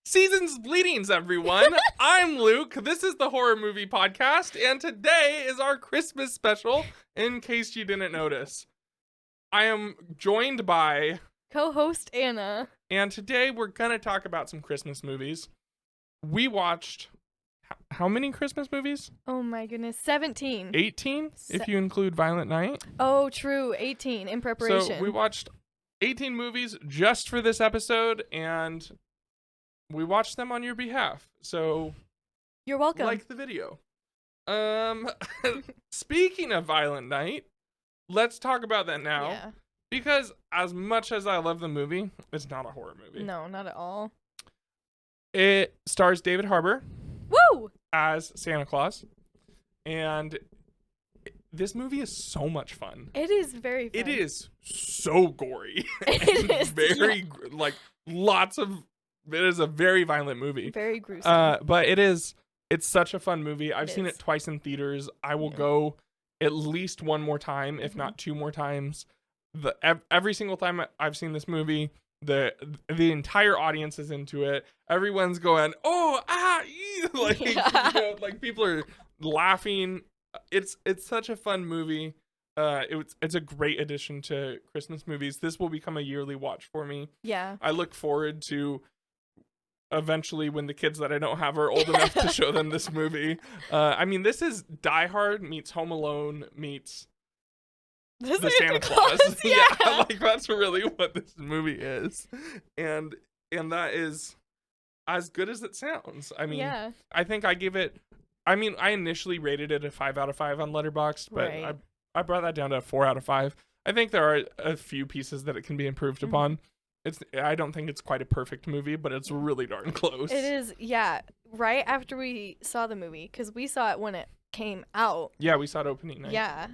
Seasons Bleedings, everyone. I'm Luke. This is the Horror Movie Podcast, and today is our Christmas special, in case you didn't notice. I am joined by co-host Anna. And today we're going to talk about some Christmas movies. We watched how many Christmas movies? Oh my goodness, 17. 18, if you include Violent Night. Oh, true, 18 in preparation. So we watched 18 movies just for this episode, and we watched them on your behalf. So you're welcome. Like the video. Speaking of Violent Night, let's talk about that now. Yeah. Because as much as I love the movie, it's not a horror movie. No, not at all. It stars David Harbour. Woo! As Santa Claus. And this movie is so much fun. It is very fun. It is so gory. It is very, lots of... It is a very violent movie. Very gruesome. But it's such a fun movie. I've seen it twice in theaters. I will go at least one more time, if not two more times. Every single time I've seen this movie, the entire audience is into it. Everyone's going, oh, ah, like people are laughing. It's such a fun movie. It's a great addition to Christmas movies. This will become a yearly watch for me. Yeah. I look forward to eventually when the kids that I don't have are old enough to show them this movie. I mean, this is Die Hard meets Home Alone meets the Santa Claus. Yeah, like that's really what this movie is. And that is as good as it sounds. I mean, I think I give it, I initially rated it a 5 out of 5 on Letterboxd, but I brought that down to a 4 out of 5. I think there are a few pieces that it can be improved upon. I don't think it's quite a perfect movie, but it's really darn close. It is, yeah. Right after we saw the movie, because we saw it when it came out. Yeah, we saw it opening night. Yeah.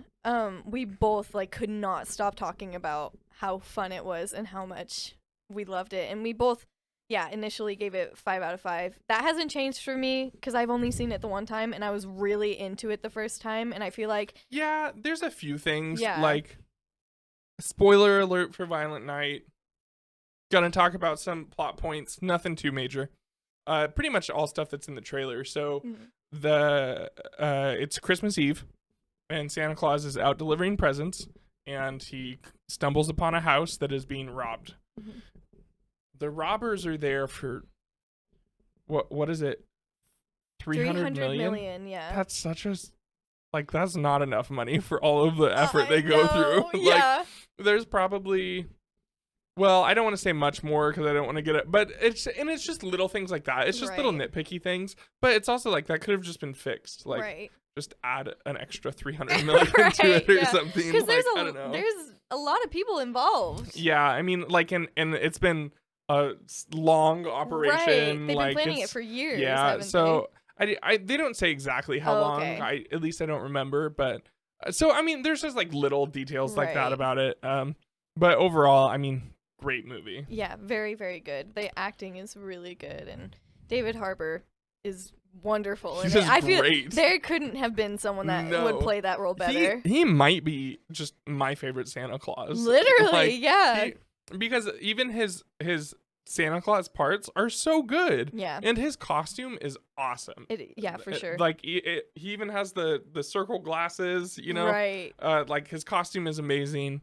We both could not stop talking about how fun it was and how much we loved it. And we both, initially gave it 5 out of 5. That hasn't changed for me because I've only seen it the one time and I was really into it the first time. And I feel like... Yeah, there's a few things. Like, spoiler alert for Violent Night. Gonna talk about some plot points. Nothing too major. Pretty much all stuff that's in the trailer. So it's Christmas Eve, and Santa Claus is out delivering presents, and he stumbles upon a house that is being robbed. Mm-hmm. The robbers are there for what is it? 300 million? Yeah. That's such a that's not enough money for all of the effort they go through. Yeah. There's probably. Well, I don't want to say much more because I don't want to get it, but it's just little things like that. It's just little nitpicky things, but it's also that could have just been fixed. Just add an extra 300 million to it or something. Because I don't know. There's a lot of people involved. Yeah, I mean, and it's been a long operation. Right, they've been planning it for years. Yeah, so they don't say exactly how long. At least I don't remember, but so I mean, there's just little details like that about it. But overall, I mean. Great movie. Yeah, very, very good. The acting is really good, and David Harbour is wonderful. He's just great. There couldn't have been someone that would play that role better. He might be just my favorite Santa Claus. Literally, yeah. Because even his Santa Claus parts are so good. Yeah. And his costume is awesome. For sure. He even has the circle glasses, Right. His costume is amazing.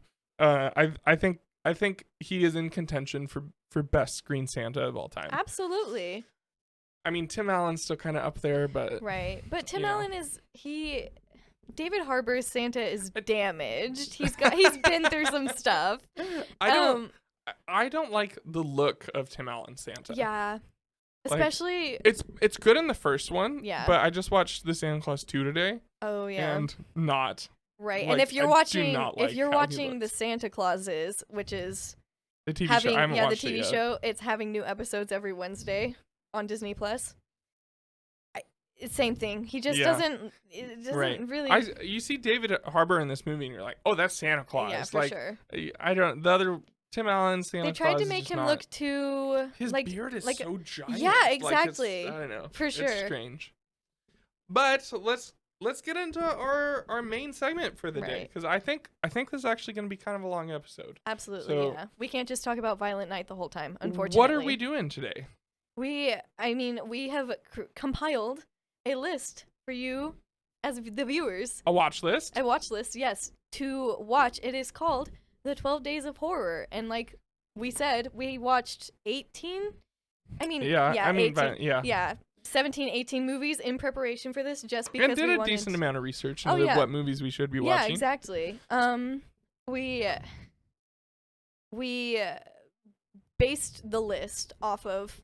I think he is in contention for best screen Santa of all time. Absolutely. I mean, Tim Allen's still kind of up there, but... Right. But Tim Allen David Harbour's Santa is damaged. He's been through some stuff. I don't like the look of Tim Allen's Santa. Yeah. Especially... It's good in the first one. Yeah. But I just watched the Santa Claus 2 today. Oh, yeah. And not... Right, and if you're watching the Santa Clauses, which is the TV show, I haven't watched the TV show, it's having new episodes every Wednesday on Disney Plus. Same thing. He just doesn't really. You see David Harbour in this movie, and you're like, oh, that's Santa Claus. Yeah, for sure. The other Tim Allen Santa Claus. They tried to make him look too. His beard is so giant. Yeah, exactly. I don't know. For sure. It's strange. But let's get into our main segment for the day, because I think this is actually going to be kind of a long episode. Absolutely, yeah. We can't just talk about Violent Night the whole time, unfortunately. What are we doing today? we have compiled a list for you as the viewers. A watch list? A watch list, yes, to watch. It is called The 12 Days of Horror. And like we said, we watched 18? I mean, yeah, 18. Yeah. Yeah, 17, 18 movies in preparation for this just because and did we a decent amount of research into what movies we should be yeah, watching. Yeah, exactly. We based the list off of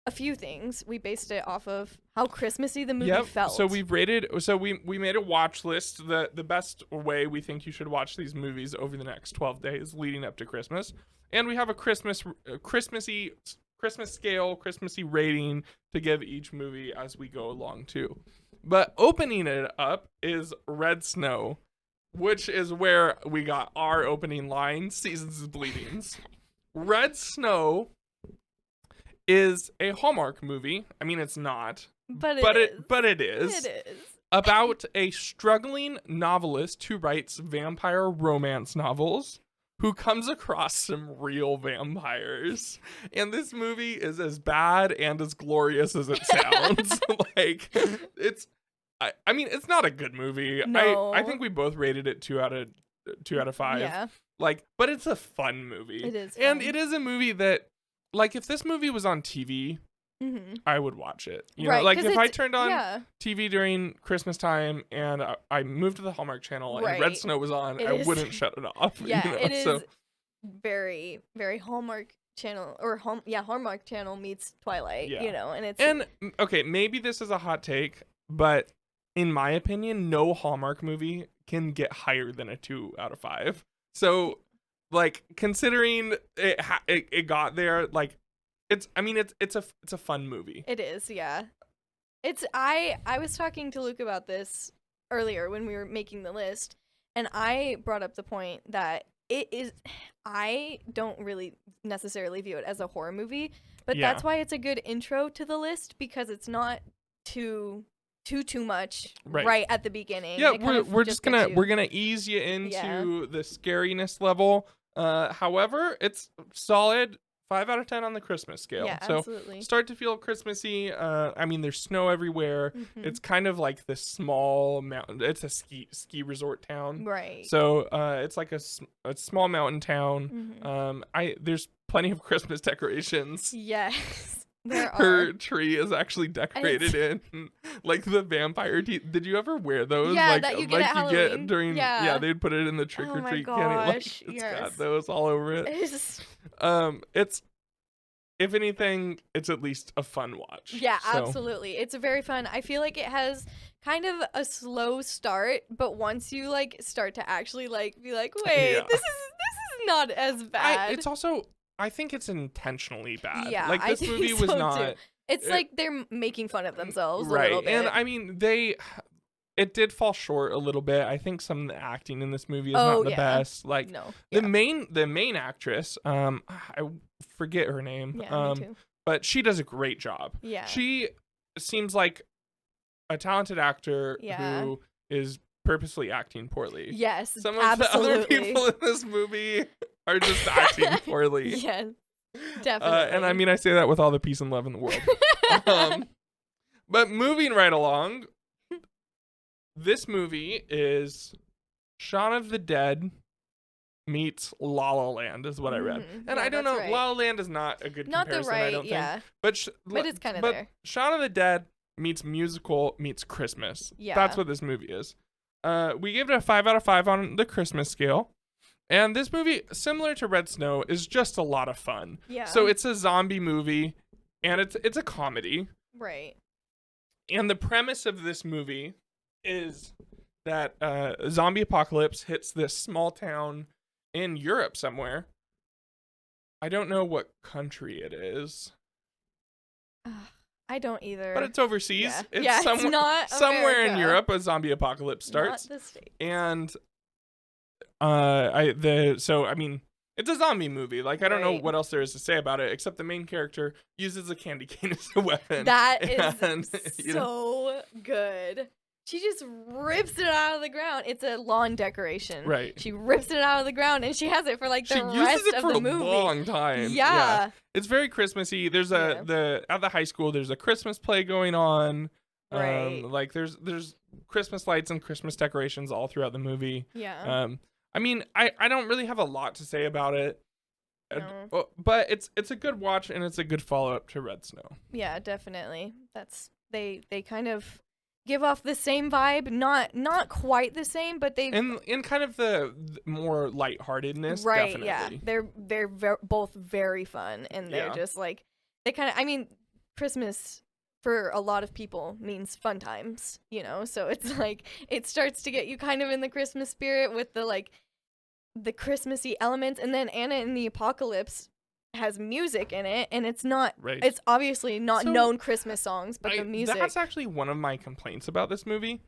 a few things. We based it off of how Christmassy the movie felt. So we made a watch list, the best way we think you should watch these movies over the next 12 days leading up to Christmas. And we have a Christmas scale, Christmassy rating to give each movie as we go along too. But opening it up is Red Snow, which is where we got our opening line, Seasons of Bleedings. Red Snow is a Hallmark movie. I mean, it's not, but it is. It is. About a struggling novelist who writes vampire romance novels who comes across some real vampires. And this movie is as bad and as glorious as it sounds. Like, I mean, it's not a good movie. No. I think we both rated it 2 out of 5. Yeah. Like, but it's a fun movie. It is fun. And it is a movie that, like, if this movie was on TV, I would watch it. You know, like if I turned on TV during Christmas time and I moved to the Hallmark Channel and Red Snow was on, I wouldn't shut it off. Yeah, you know? it is very, very Hallmark Channel Hallmark Channel meets Twilight. Yeah. You know, and it's okay, maybe this is a hot take, but in my opinion, no Hallmark movie can get higher than a 2 out of 5. So, like, considering it got there, like. It's a fun movie. It is, yeah. I was talking to Luke about this earlier when we were making the list, and I brought up the point that I don't really necessarily view it as a horror movie, but that's why it's a good intro to the list, because it's not too much right at the beginning. Yeah, we're gonna ease you into the scariness level. However, it's solid. 5 out of 10 on the Christmas scale. Yeah, so absolutely. Start to feel Christmassy. I mean, there's snow everywhere. It's kind of like this small mountain. It's a ski resort town. Right. So it's like a small mountain town. There's plenty of Christmas decorations. Yes. There are. Her tree is actually decorated in like the vampire teeth. Did you ever wear those? Yeah, like, that you get at Halloween. Get during they'd put it in the trick or treat candy. Like, it's got those all over it. It's if anything, it's at least a fun watch. Yeah, absolutely. It's very fun. I feel like it has kind of a slow start, but once you like start to actually like be like, wait, this is not as bad. It's also, I think it's intentionally bad. Yeah, like this movie was not. Too. It's like they're making fun of themselves a little bit. And I mean it did fall short a little bit. I think some of the acting in this movie is not the best. Like the main actress, I forget her name. Yeah, me too. But she does a great job. Yeah. She seems like a talented actor who is purposely acting poorly. Yes, some of the other people in this movie are just acting poorly. Yes, definitely. And I mean, I say that with all the peace and love in the world. But moving right along, this movie is Shaun of the Dead meets La La Land is what I read. And I don't know, La La Land is not a good comparison, I don't think. But it's kind of there. Shaun of the Dead meets musical meets Christmas. Yeah. That's what this movie is. We gave it a 5 out of 5 on the Christmas scale. And this movie, similar to Red Snow, is just a lot of fun. Yeah. So it's a zombie movie, and it's a comedy. Right. And the premise of this movie is that zombie apocalypse hits this small town in Europe somewhere. I don't know what country it is. I don't either. But it's overseas. Yeah. It's not somewhere America. in Europe a zombie apocalypse starts. Not the States. And I mean, it's a zombie movie. Like, I don't know what else there is to say about it, except the main character uses a candy cane as a weapon. That is so good. She just rips it out of the ground. It's a lawn decoration. Right. She rips it out of the ground, and she has it for like the She rest uses it of for the a movie. long time. Yeah. It's very Christmassy. There's Yeah. at the high school, there's a Christmas play going on. Right. Like there's Christmas lights and Christmas decorations all throughout the movie. Yeah. I mean, I don't really have a lot to say about it. No. But it's a good watch, and it's a good follow-up to Red Snow. Yeah, definitely. They kind of give off the same vibe, not quite the same, but they in kind of the more lightheartedness, right, definitely. yeah. They're both very fun, and they're just like they kind of. I mean, Christmas for a lot of people means fun times, you know. So it's like it starts to get you kind of in the Christmas spirit with the Christmassy elements, and then Anna and the Apocalypse has music in it, and it's not Right. it's obviously not known Christmas songs, but the music. That's actually one of my complaints about this movie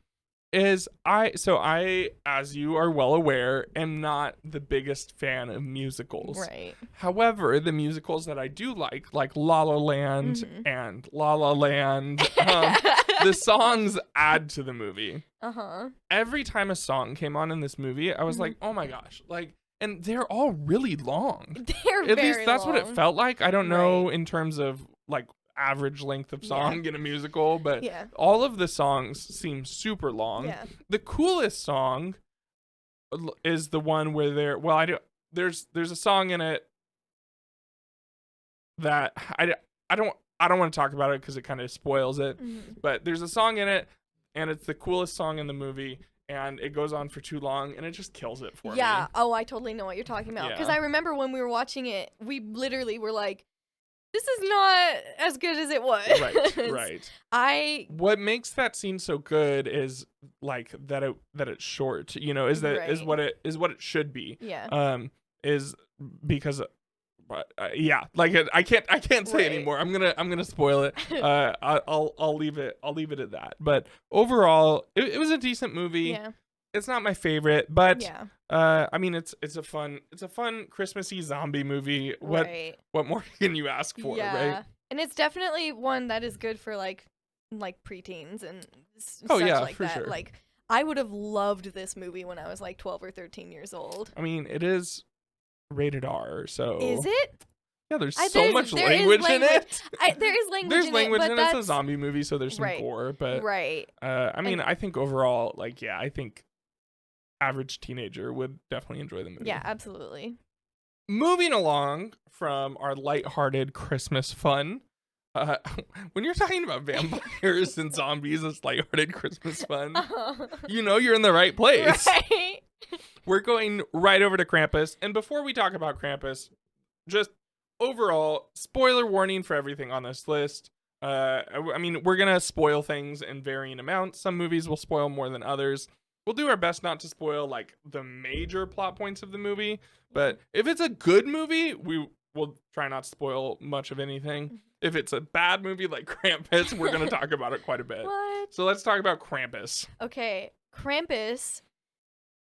is I, as you are well aware, am not the biggest fan of musicals. Right. However, the musicals that I do like La La Land and La La Land, the songs add to the movie. Every time a song came on in this movie, I was like, oh my gosh, like, and they're all really long. They're At very least that's long. what it felt like. I don't know in terms of like average length of song in a musical, but all of the songs seem super long. Yeah. The coolest song is the one where there's a song in it that I don't want to talk about it because it kind of spoils it. But there's a song in it, and it's the coolest song in the movie, and it goes on for too long, and it just kills it for me. Yeah. Oh, I totally know what you're talking about. Because Yeah. I remember when we were watching it, we literally were like, this is not as good as it was. Right. What makes that scene so good is like that it's short, you know, is what it should be. Yeah. Is because but like I can't say anymore. I'm gonna spoil it. I'll leave it at that. But overall, it was a decent movie. Yeah. It's not my favorite, but Yeah. I mean it's a fun Christmassy zombie movie. What more can you ask for, right? And it's definitely one that is good for like preteens and such like for that. sure. Like I would have loved this movie when I was like 12 or 13 years old. I mean, it is rated R, so is it? Yeah, there's so much language in it. There is language there's in language it, in but it. It's a zombie movie, so there's some gore. But I mean, I think overall, like, I think average teenager would definitely enjoy the movie. Yeah, absolutely. Moving along from our lighthearted Christmas fun, when you're talking about vampires and zombies as lighthearted Christmas fun, you know you're in the right place. Right. We're going right over to Krampus. And before we talk about Krampus, just overall, spoiler warning for everything on this list. I mean, we're going to spoil things in varying amounts. Some movies will spoil more than others. We'll do our best not to spoil, like, the major plot points of the movie. But if it's a good movie, we will try not to spoil much of anything. If it's a bad movie like Krampus, we're going to talk about it quite a bit. What? So let's talk about Krampus. Okay, Krampus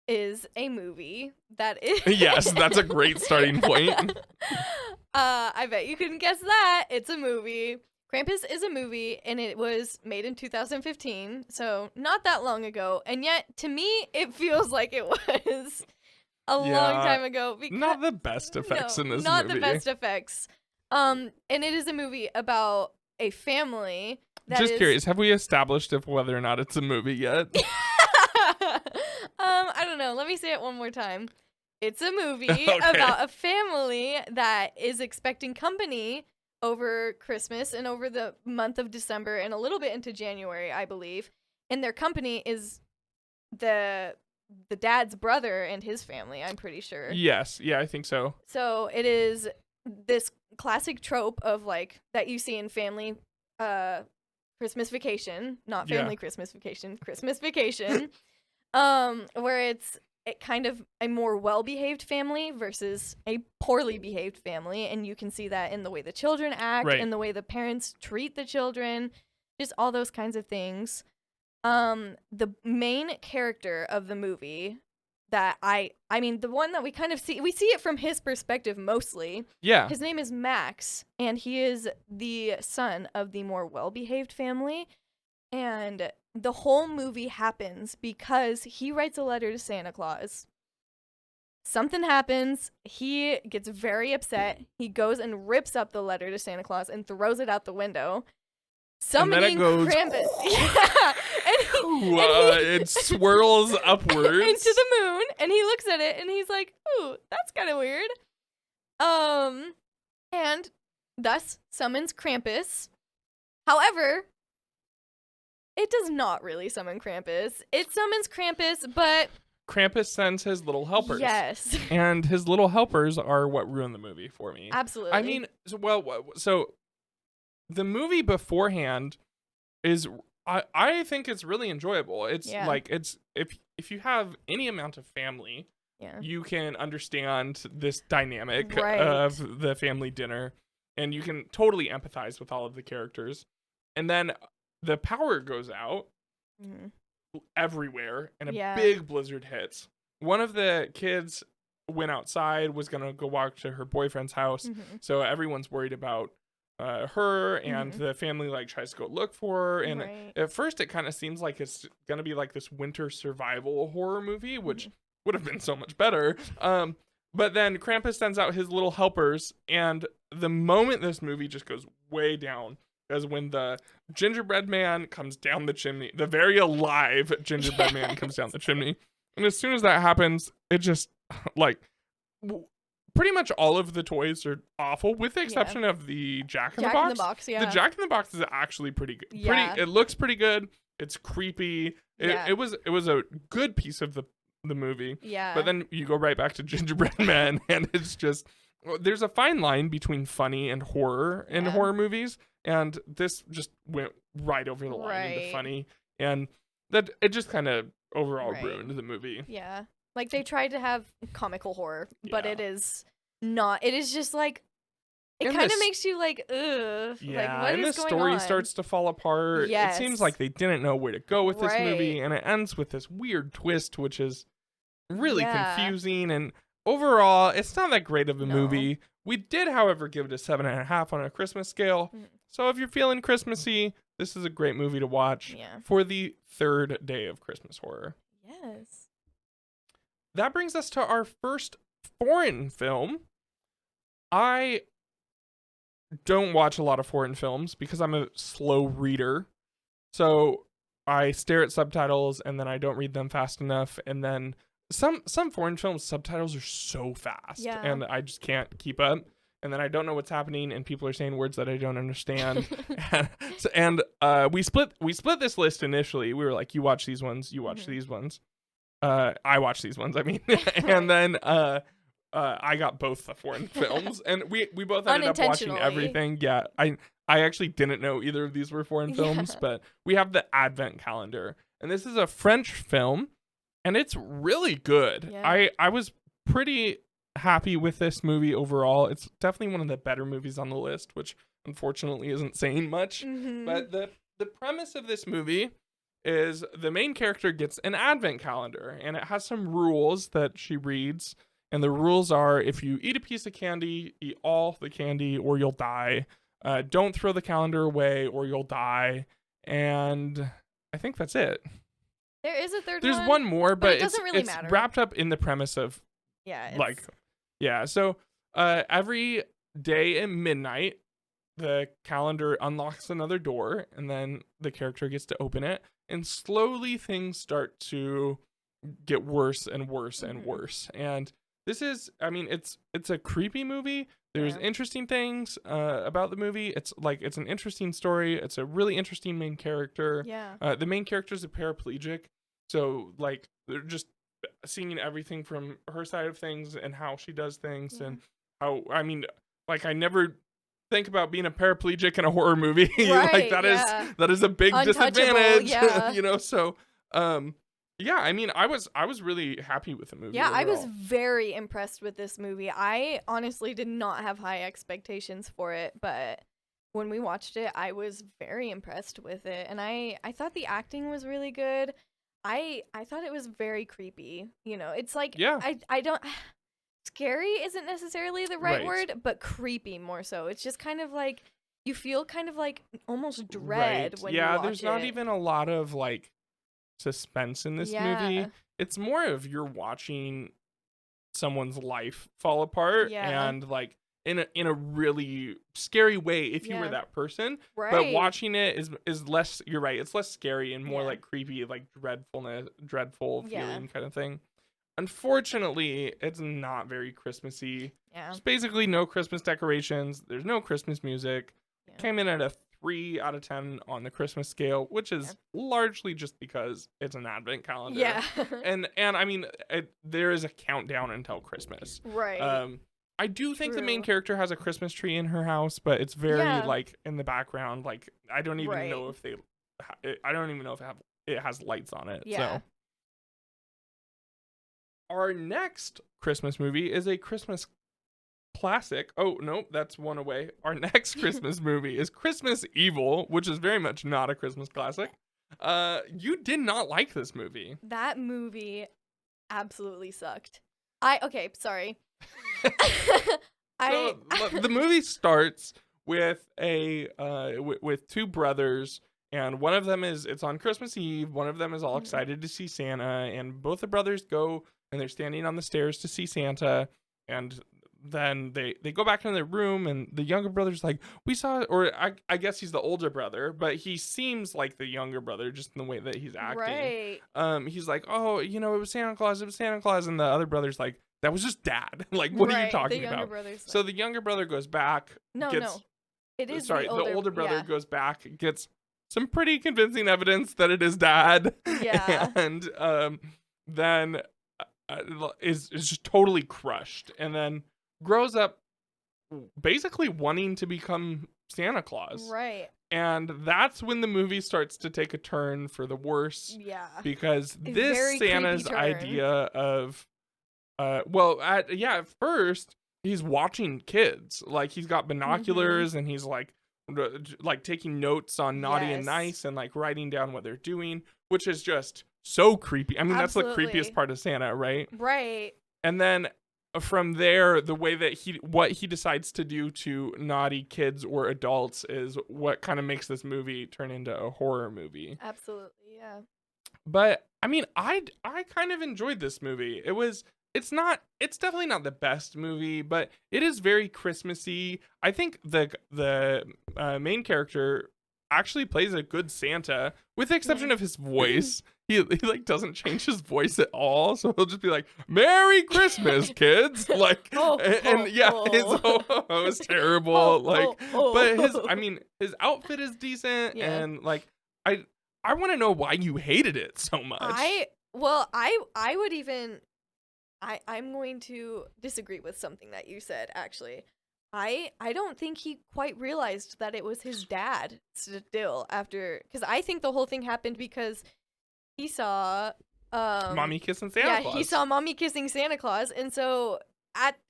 is a movie that is... Yes, that's a great starting point. I bet you couldn't guess that. It's a movie. Krampus is a movie, and it was made in 2015, so not that long ago. And yet, to me, it feels like it was a long time ago. Because, not the best effects in this movie. Not the best effects. And it is a movie about a family that Just curious, have we established whether or not it's a movie yet? I don't know. Let me say it one more time. It's a movie about a family that is expecting company over Christmas and over the month of December and a little bit into January, I believe. And their company is the dad's brother and his family, I'm pretty sure. Yes. Yeah, I think so. So it is this classic trope of like that you see in family Christmas Vacation, not Family Christmas Vacation, Christmas Vacation, where it's kind of a more well-behaved family versus a poorly behaved family, and you can see that in the way the children act, in the way the parents treat the children, just all those kinds of things. The main character of the movie that I mean, the one that we kind of see it from his perspective mostly. Yeah. His name is Max, and he is the son of the more well-behaved family. And the whole movie happens because he writes a letter to Santa Claus. Something happens. He gets very upset. He goes and rips up the letter to Santa Claus and throws it out the window. Summoning goes, Krampus. Yeah. It swirls upwards into the moon, and he looks at it and he's like, "Ooh, that's kind of weird." And thus summons Krampus. However, it does not really summon Krampus. It summons Krampus, but Krampus sends his little helpers. yes. And his little helpers are what ruined the movie for me. Absolutely. I mean, so the movie beforehand is, I think it's really enjoyable. It's like, it's if you have any amount of family, you can understand this dynamic of the family dinner, and you can totally empathize with all of the characters. And then the power goes out everywhere, and a big blizzard hits. One of the kids went outside, was gonna go walk to her boyfriend's house, so everyone's worried about her, and the family like tries to go look for her. And at first it kind of seems like it's gonna be like this winter survival horror movie, which would have been so much better. But then Krampus sends out his little helpers, and the moment this movie just goes way down is when the gingerbread man comes down the chimney. The very alive gingerbread man comes down the chimney. And as soon as that happens, it just, like, pretty much all of the toys are awful, with the exception of the Jack in the Box. Jack in the Box, The Jack in the Box is actually pretty good. It looks pretty good. It's creepy. It was a good piece of the movie. Yeah. But then you go right back to Gingerbread Man, and it's just, there's a fine line between funny and horror in horror movies, and this just went right over the line into funny, and that it just kind of overall ruined the movie. Yeah. Like, they tried to have comical horror, but it is not. It is just like, it kind of makes you like, ugh. Yeah, like, what and is the going story on? starts to fall apart. Yes. It seems like they didn't know where to go with this movie, and it ends with this weird twist, which is really confusing. And overall, it's not that great of a movie. We did, however, give it a 7.5 on a Christmas scale. So if you're feeling Christmassy, this is a great movie to watch for the third day of Christmas horror. Yes. That brings us to our first foreign film. I don't watch a lot of foreign films because I'm a slow reader. So I stare at subtitles and then I don't read them fast enough. And then some foreign films, subtitles are so fast and I just can't keep up. And then I don't know what's happening, and people are saying words that I don't understand. and we split this list initially. We were like, you watch these ones, you watch these ones. I watch these ones, I mean. And then I got both the foreign films, and we both ended up watching everything. Yeah, I actually didn't know either of these were foreign films, but we have the Advent Calendar, and this is a French film, and it's really good. Yeah. I was pretty happy with this movie overall. It's definitely one of the better movies on the list, which unfortunately isn't saying much. But the premise of this movie is the main character gets an advent calendar, and it has some rules that she reads. And the rules are, if you eat a piece of candy, eat all the candy or you'll die. Don't throw the calendar away or you'll die. And I think that's it. There is a third one. There's one more, but it doesn't really it's matter. Wrapped up in the premise of so every day at midnight, the calendar unlocks another door, and then the character gets to open it, and slowly things start to get worse and worse and worse. And this is, I mean, it's a creepy movie. There's interesting things about the movie. It's an interesting story. It's a really interesting main character. Yeah. The main character is a paraplegic, so like they're just seeing everything from her side of things and how she does things and how, I mean, like I never think about being a paraplegic in a horror movie. Like that is a big disadvantage. You know, so yeah, I mean, I was really happy with the movie. Yeah, overall. I was very impressed with this movie. I honestly did not have high expectations for it, but when we watched it, I was very impressed with it, and I thought the acting was really good. I thought it was very creepy. You know, it's like I don't. Scary isn't necessarily the right word, but creepy more so. It's just kind of like you feel kind of like almost dread when you watch there's not it. even a lot of like suspense in this movie. Yeah. It's more of you're watching someone's life fall apart Yeah. and like in a really scary way if you were Yeah. that person. But Right. watching it is less, you're right, it's less scary and more Yeah. like creepy, like dreadful Yeah. feeling kind of thing. Unfortunately, it's not very Christmassy. Yeah. There's basically no Christmas decorations. There's no Christmas music. Yeah. Came in at a 3 out of 10 on the Christmas scale, which is largely just because it's an advent calendar. Yeah. and I mean, there is a countdown until Christmas. Right. I do think the main True. character has a Christmas tree in her house, but it's very Yeah. like in the background. Like I don't even Right. know if I don't even know if it has lights on it. Yeah. So our next Christmas movie is a Christmas classic. Oh, no, that's one away. Our next Christmas movie is Christmas Evil, which is very much not a Christmas classic. You did not like this movie. That movie absolutely sucked. Okay, sorry. So, the movie starts with with two brothers, and one of them it's on Christmas Eve. One of them is all excited to see Santa, and both the brothers go and they're standing on the stairs to see Santa, and then they go back into their room, and the younger brother's like, we saw, or I guess he's the older brother, but he seems like the younger brother just in the way that he's acting. Right. He's like, oh, it was Santa Claus, and the other brother's like, that was just dad. Like, what are you talking the younger about? brother's So the younger brother goes back. No. It is Sorry, the older brother yeah. goes back, gets some pretty convincing evidence that it is dad. Yeah. And then is just totally crushed, and then grows up basically wanting to become Santa Claus. Right. And that's when the movie starts to take a turn for the worse. Yeah. Because A this very Santa's creepy turn. idea of at first he's watching kids. Like he's got binoculars and he's like taking notes on naughty and Yes. nice and like writing down what they're doing, which is just so creepy. I mean, Absolutely. that's the creepiest part of Santa, right? Right. And then from there, the way that what he decides to do to naughty kids or adults is what kind of makes this movie turn into a horror movie. Absolutely. Yeah. But I mean, I kind of enjoyed this movie. It's definitely not the best movie, but it is very Christmassy. I think the main character actually plays a good Santa, with the exception of his voice. He like doesn't change his voice at all, so he'll just be like, "Merry Christmas, kids!" Like, and yeah, his ho is terrible. But his outfit is decent, and like, I want to know why you hated it so much. I would even. I'm going to disagree with something that you said, actually. I don't think he quite realized that it was his dad still after, because I think the whole thing happened because he saw Mommy kissing Santa Claus. He saw Mommy kissing Santa Claus, and so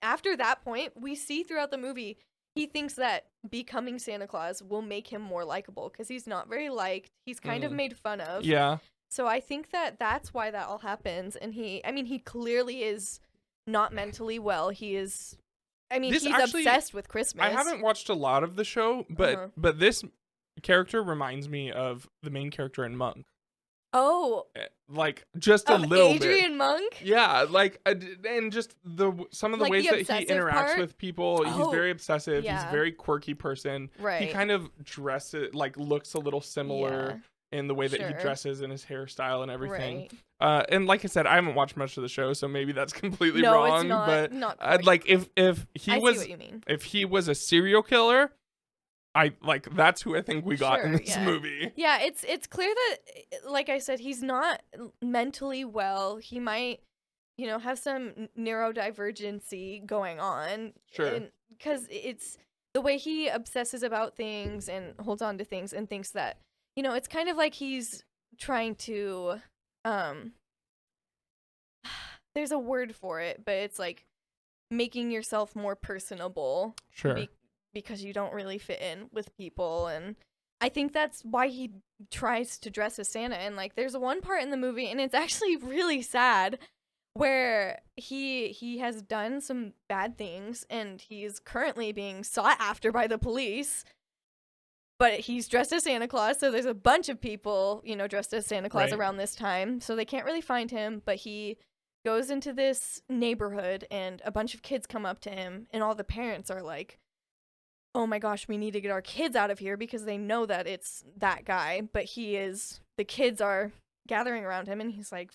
after that point, we see throughout the movie he thinks that becoming Santa Claus will make him more likable because he's not very liked. He's kind of made fun of. Yeah. So I think that's why that all happens, and he clearly is not mentally well. He's obsessed with Christmas. I haven't watched a lot of the show, but this character reminds me of the main character in Monk. Oh, like just a little bit. Adrian Monk? Yeah, like and just some of the Like ways the that he obsessive interacts part? with people. He's very obsessive. yeah. He's a very quirky person. Right. He kind of looks a little similar in the way that he dresses and his hairstyle and everything. Right. And like I said, I haven't watched much of the show, so maybe that's completely No, wrong. it's not, but not I'd like if he I was see what you mean. if he was a serial killer, that's who I think we got in this movie. Yeah, it's clear that, like I said, he's not mentally well. He might, have some neurodivergency going on. Sure. Because it's the way he obsesses about things and holds on to things and thinks that, it's kind of like he's trying to, there's a word for it, but it's like making yourself more personable. Sure. Because you don't really fit in with people, and I think that's why he tries to dress as Santa. And like there's one part in the movie, and it's actually really sad, where he has done some bad things and he's currently being sought after by the police, but he's dressed as Santa Claus, so there's a bunch of people, dressed as Santa Claus Right. around this time, so they can't really find him, but he goes into this neighborhood, and a bunch of kids come up to him, and all the parents are like, oh my gosh, we need to get our kids out of here, because they know that it's that guy, but the kids are gathering around him, and he's like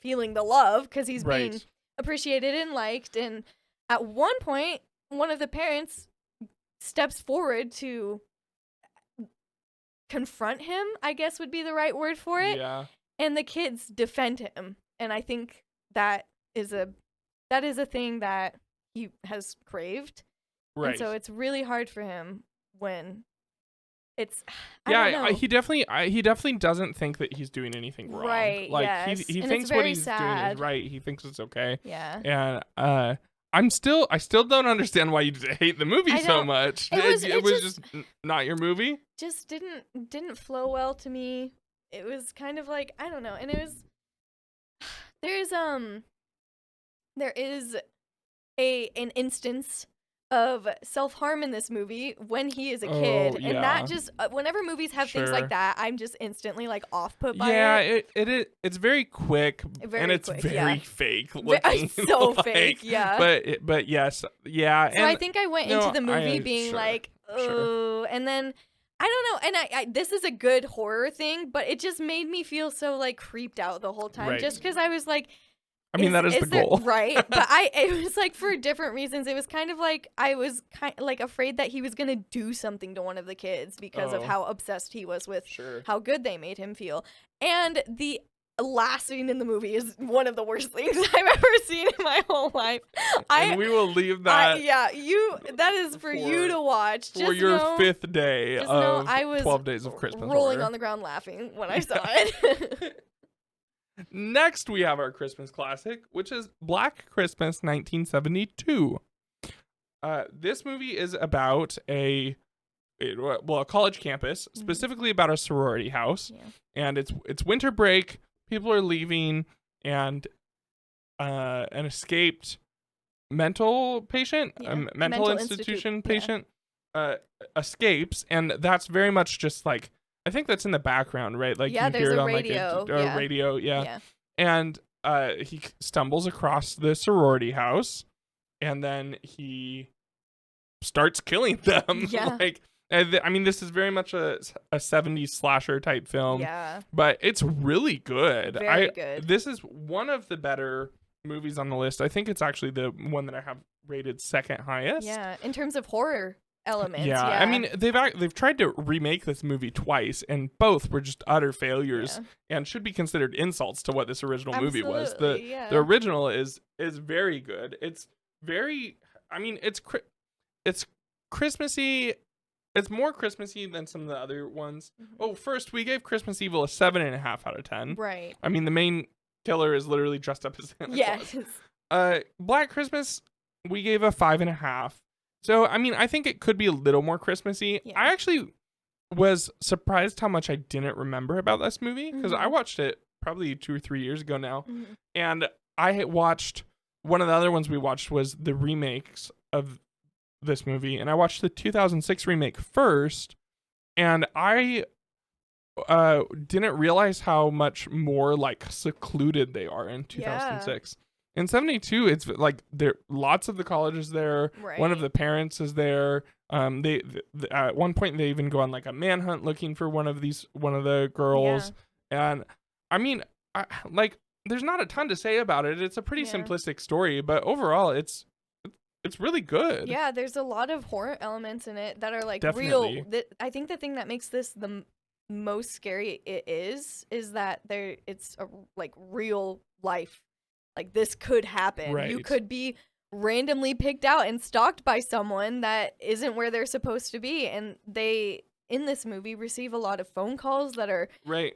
feeling the love, because he's being appreciated and liked, and at one point, one of the parents steps forward to confront him, I guess would be the right word for it. Yeah. And the kids defend him. And I think that is a thing that he has craved. Right. And so it's really hard for him when it's he definitely doesn't think that he's doing anything wrong. Right. Like yes. he and thinks it's very what he's doing sad. is right. He thinks it's okay. Yeah. And I still don't understand why you hate the movie so much. It was just not your movie. Just didn't flow well to me. It was kind of like, I don't know, and it was there is an instance of self-harm in this movie when he is a kid, and that just whenever movies have things like that, I'm just instantly like off put by it. Yeah, it's very quick and it's very fake looking. It's so fake, yeah. But yes, yeah. So and I think I went into the movie being like, sure. And then I don't know, and I this is a good horror thing, but it just made me feel so like creeped out the whole time, just because I was like. I mean, that is the goal. Right. But it was like for different reasons. It was kind of like I was like afraid that he was going to do something to one of the kids because of how obsessed he was with how good they made him feel. And the last scene in the movie is one of the worst things I've ever seen in my whole life. And we will leave that. That is for you to watch. For your 5th day of I was 12 Days of Christmas rolling horror. on the ground laughing when I saw it. Next, we have our Christmas classic, which is Black Christmas 1972. This movie is about a college campus, specifically about a sorority house, and it's winter break. People are leaving, and an escaped mental patient, mental institution patient, escapes, and that's very much just like. I think that's in the background, right? Like you hear it on radio. like a radio, And he stumbles across the sorority house, and then he starts killing them. Yeah. I mean, this is very much a 70s slasher type film. Yeah. But it's really good. Very good. This is one of the better movies on the list. I think it's actually the one that I have rated second highest. Yeah, in terms of horror elements. Yeah, I mean they've tried to remake this movie twice, and both were just utter failures, and should be considered insults to what this original movie was. The original is very good. It's very, I mean, it's Christmassy. It's more Christmassy than some of the other ones. Mm-hmm. Oh, first we gave Christmas Evil a 7.5 out of 10. Right. I mean, the main killer is literally dressed up as Santa Claus. Black Christmas we gave a 5.5. So, I mean, I think it could be a little more Christmassy. Yeah. I actually was surprised how much I didn't remember about this movie, because I watched it probably 2 or 3 years ago now. Mm-hmm. And I watched, one of the other ones we watched was the remakes of this movie. And I watched the 2006 remake first. And I didn't realize how much more like secluded they are in 2006. Yeah. In 72, it's like there lots of the colleges there. Right. One of the parents is there. They at one point they even go on like a manhunt looking for one of the girls. Yeah. And I mean, there's not a ton to say about it. It's a pretty simplistic story, but overall, it's really good. Yeah, there's a lot of horror elements in it that are like Definitely. real. I think the thing that makes this the most scary is that it's a like real life. Like, this could happen. Right. You could be randomly picked out and stalked by someone that isn't where they're supposed to be. And they, in this movie, receive a lot of phone calls that are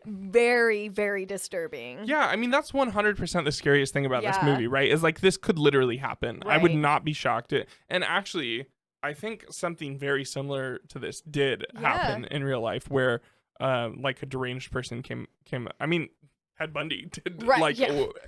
very, very disturbing. Yeah, I mean, that's 100% the scariest thing about this movie, right? Is, like, this could literally happen. Right. I would not be shocked. And actually, I think something very similar to this did happen in real life, where, like, a deranged person came. I mean... Ted Bundy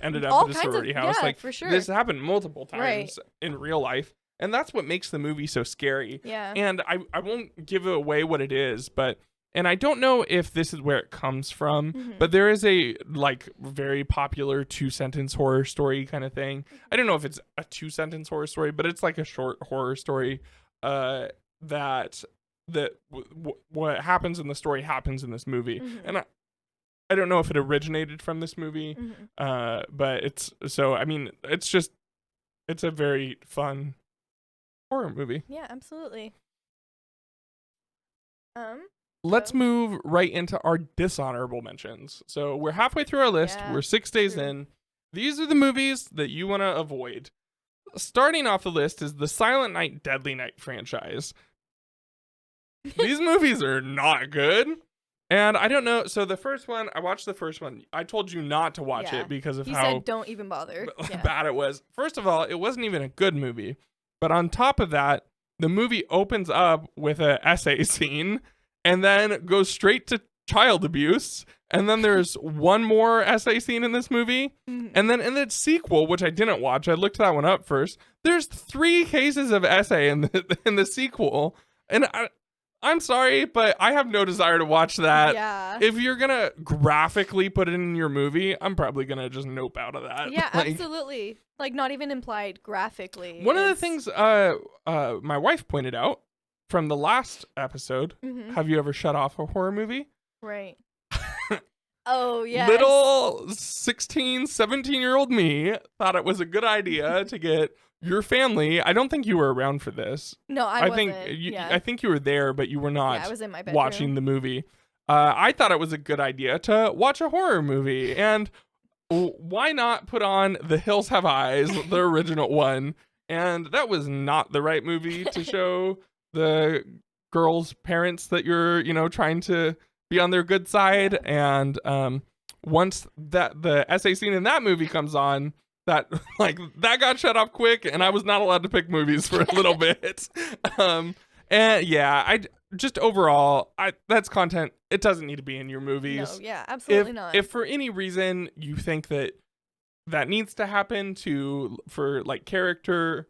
ended up in a sorority house. Like, for sure. This happened multiple times in real life. And that's what makes the movie so scary. Yeah. And I won't give away what it is, but and I don't know if this is where it comes from, but there is a like very popular 2-sentence horror story kind of thing. I don't know if it's a 2-sentence horror story, but it's like a short horror story that what happens in the story happens in this movie. And I don't know if it originated from this movie, but it's a very fun horror movie. Yeah, absolutely. Let's move right into our dishonorable mentions. So we're halfway through our list. Yeah, we're 6 days in. These are the movies that you want to avoid. Starting off the list is the Silent Night, Deadly Night franchise. These movies are not good. And I don't know. So the first one, I watched the first one. I told you not to watch it because of he how said don't even bother. bad it was. First of all, it wasn't even a good movie. But on top of that, the movie opens up with an essay scene and then goes straight to child abuse. And then there's one more essay scene in this movie. And then in the sequel, which I didn't watch, I looked that one up first. There's 3 cases of essay in the sequel. And I'm sorry, but I have no desire to watch that. Yeah. If you're going to graphically put it in your movie, I'm probably going to just nope out of that. Yeah, absolutely. Like, not even implied graphically. One of the things my wife pointed out from the last episode, have you ever shut off a horror movie? Right. Oh, yeah. Little 16, 17-year-old me thought it was a good idea to get your family. I don't think you were around for this. No, I wasn't. I think you were there, but you were not I was in my bedroom. watching the movie. I thought it was a good idea to watch a horror movie. And why not put on The Hills Have Eyes, the original one? And that was not the right movie to show the girls' parents that you're, trying to be on their good side. And once that the essay scene in that movie comes on, that got shut off quick, and I was not allowed to pick movies for a little bit. And yeah, I just overall, that's content. It doesn't need to be in your movies. No, yeah, absolutely not. If for any reason you think that needs to happen for like character,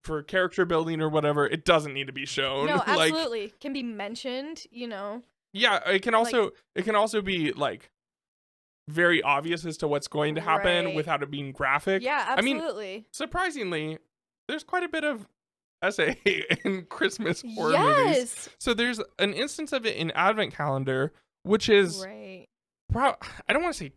for character building or whatever, it doesn't need to be shown. No, absolutely. Can be mentioned, Yeah, it can also be like very obvious as to what's going to happen without it being graphic. Yeah, absolutely. I mean, surprisingly, there's quite a bit of essay in Christmas horror movies. So there's an instance of it in Advent Calendar, which is I don't want to say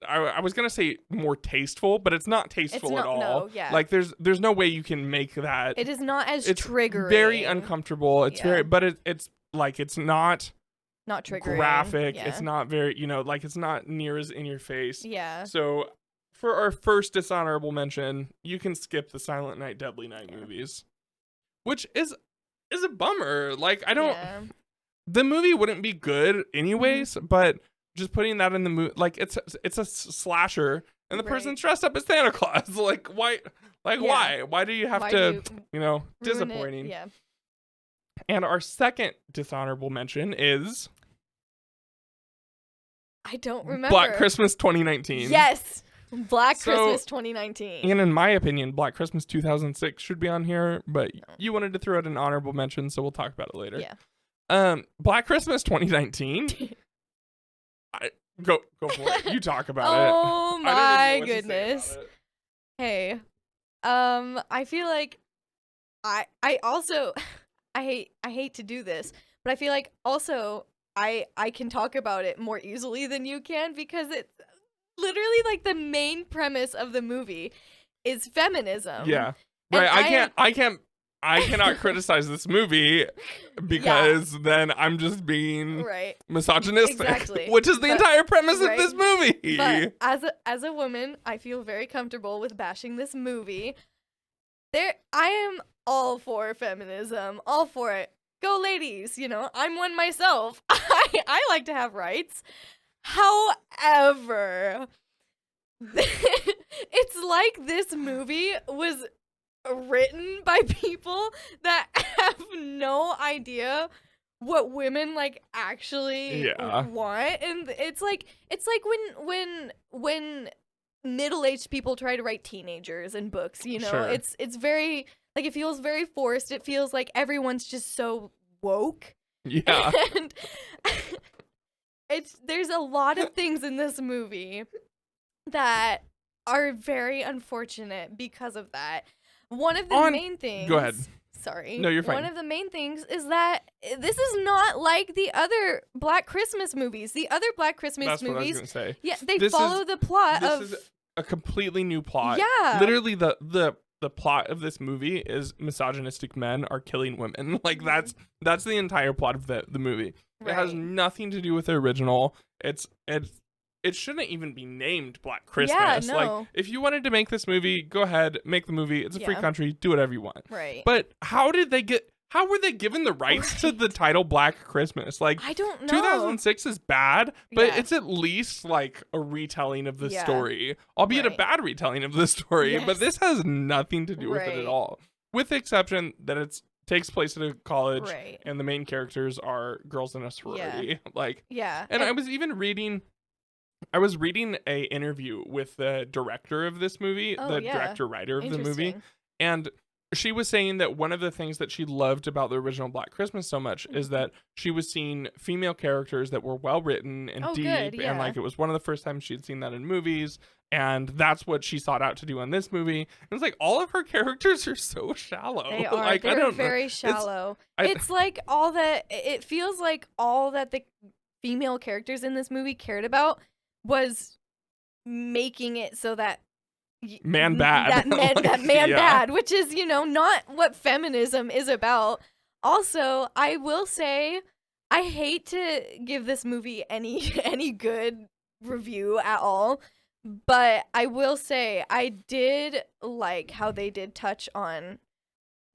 I was gonna say more tasteful, but it's not tasteful at all. No, yeah. Like there's no way you can make that. It is not as triggering. Very uncomfortable. It's very, but it's not triggering. Graphic. Yeah. It's not very, it's not near as in your face. Yeah. So for our first dishonorable mention, you can skip the Silent Night, Deadly Night movies, which is a bummer. Like the movie wouldn't be good anyways, but just putting that in the movie, like it's a slasher, and the person's dressed up as Santa Claus. Like why? Why do you have to? Disappointing. Yeah. And our second dishonorable mention is I don't remember. Black Christmas 2019. Yes. Christmas 2019. And in my opinion, Black Christmas 2006 should be on here, but you wanted to throw out an honorable mention, so we'll talk about it later. Yeah. Black Christmas 2019. Go for it. You talk about it. Oh my goodness. Hey. I feel like I also I hate to do this, but I feel like also I can talk about it more easily than you can because it's literally like the main premise of the movie is feminism. Yeah. Right. I cannot criticize this movie because then I'm just being misogynistic, which is the entire premise of this movie. But as a woman, I feel very comfortable with bashing this movie. I am all for feminism, all for it. Go ladies, I'm one myself. I like to have rights. However, it's like this movie was written by people that have no idea what women actually want, and it's like when middle-aged people try to write teenagers in books, you know. Sure. It's very like it feels very forced. It feels like everyone's just so woke. Yeah. And there's a lot of things in this movie that are very unfortunate because of that. One of the main things. Go ahead. Sorry. No, you're fine. One of the main things is that this is not like the other Black Christmas movies. The other Black Christmas That's movies. what I was gonna say. Yeah, they follow the plot of. This is a completely new plot. Yeah. Literally, the plot of this movie is misogynistic men are killing women. Like that's the entire plot of the movie. It has nothing to do with the original. It shouldn't even be named Black Christmas. Yeah, no. Like, if you wanted to make this movie, go ahead, make the movie. It's a free country. Do whatever you want. Right. But how were they given the rights to the title Black Christmas? Like, I don't know. 2006 is bad, but Yeah. it's at least like a retelling of the story, albeit a bad retelling of the story. Yes. But this has nothing to do with it Right. at all, with the exception that it takes place at a college, Right. and the main characters are girls in a sorority. Like, Yeah. and I was even reading. I was reading a interview with the director of this movie, the director writer of the movie, Interesting. and she was saying that one of the things that she loved about the original Black Christmas so much is that she was seeing female characters that were well written and deep, good, and like it was one of the first times she'd seen that in movies, and that's what she sought out to do on this movie. And it's like all of her characters are so shallow. They are. Like, They're I don't very know. shallow. It's like all that. It feels like all that the female characters in this movie cared about was making it so that Man bad. that man, Like, that man yeah. bad, which is, you know, not what feminism is about. Also, I will say I hate to give this movie any good review at all, but I will say I did like how they did touch on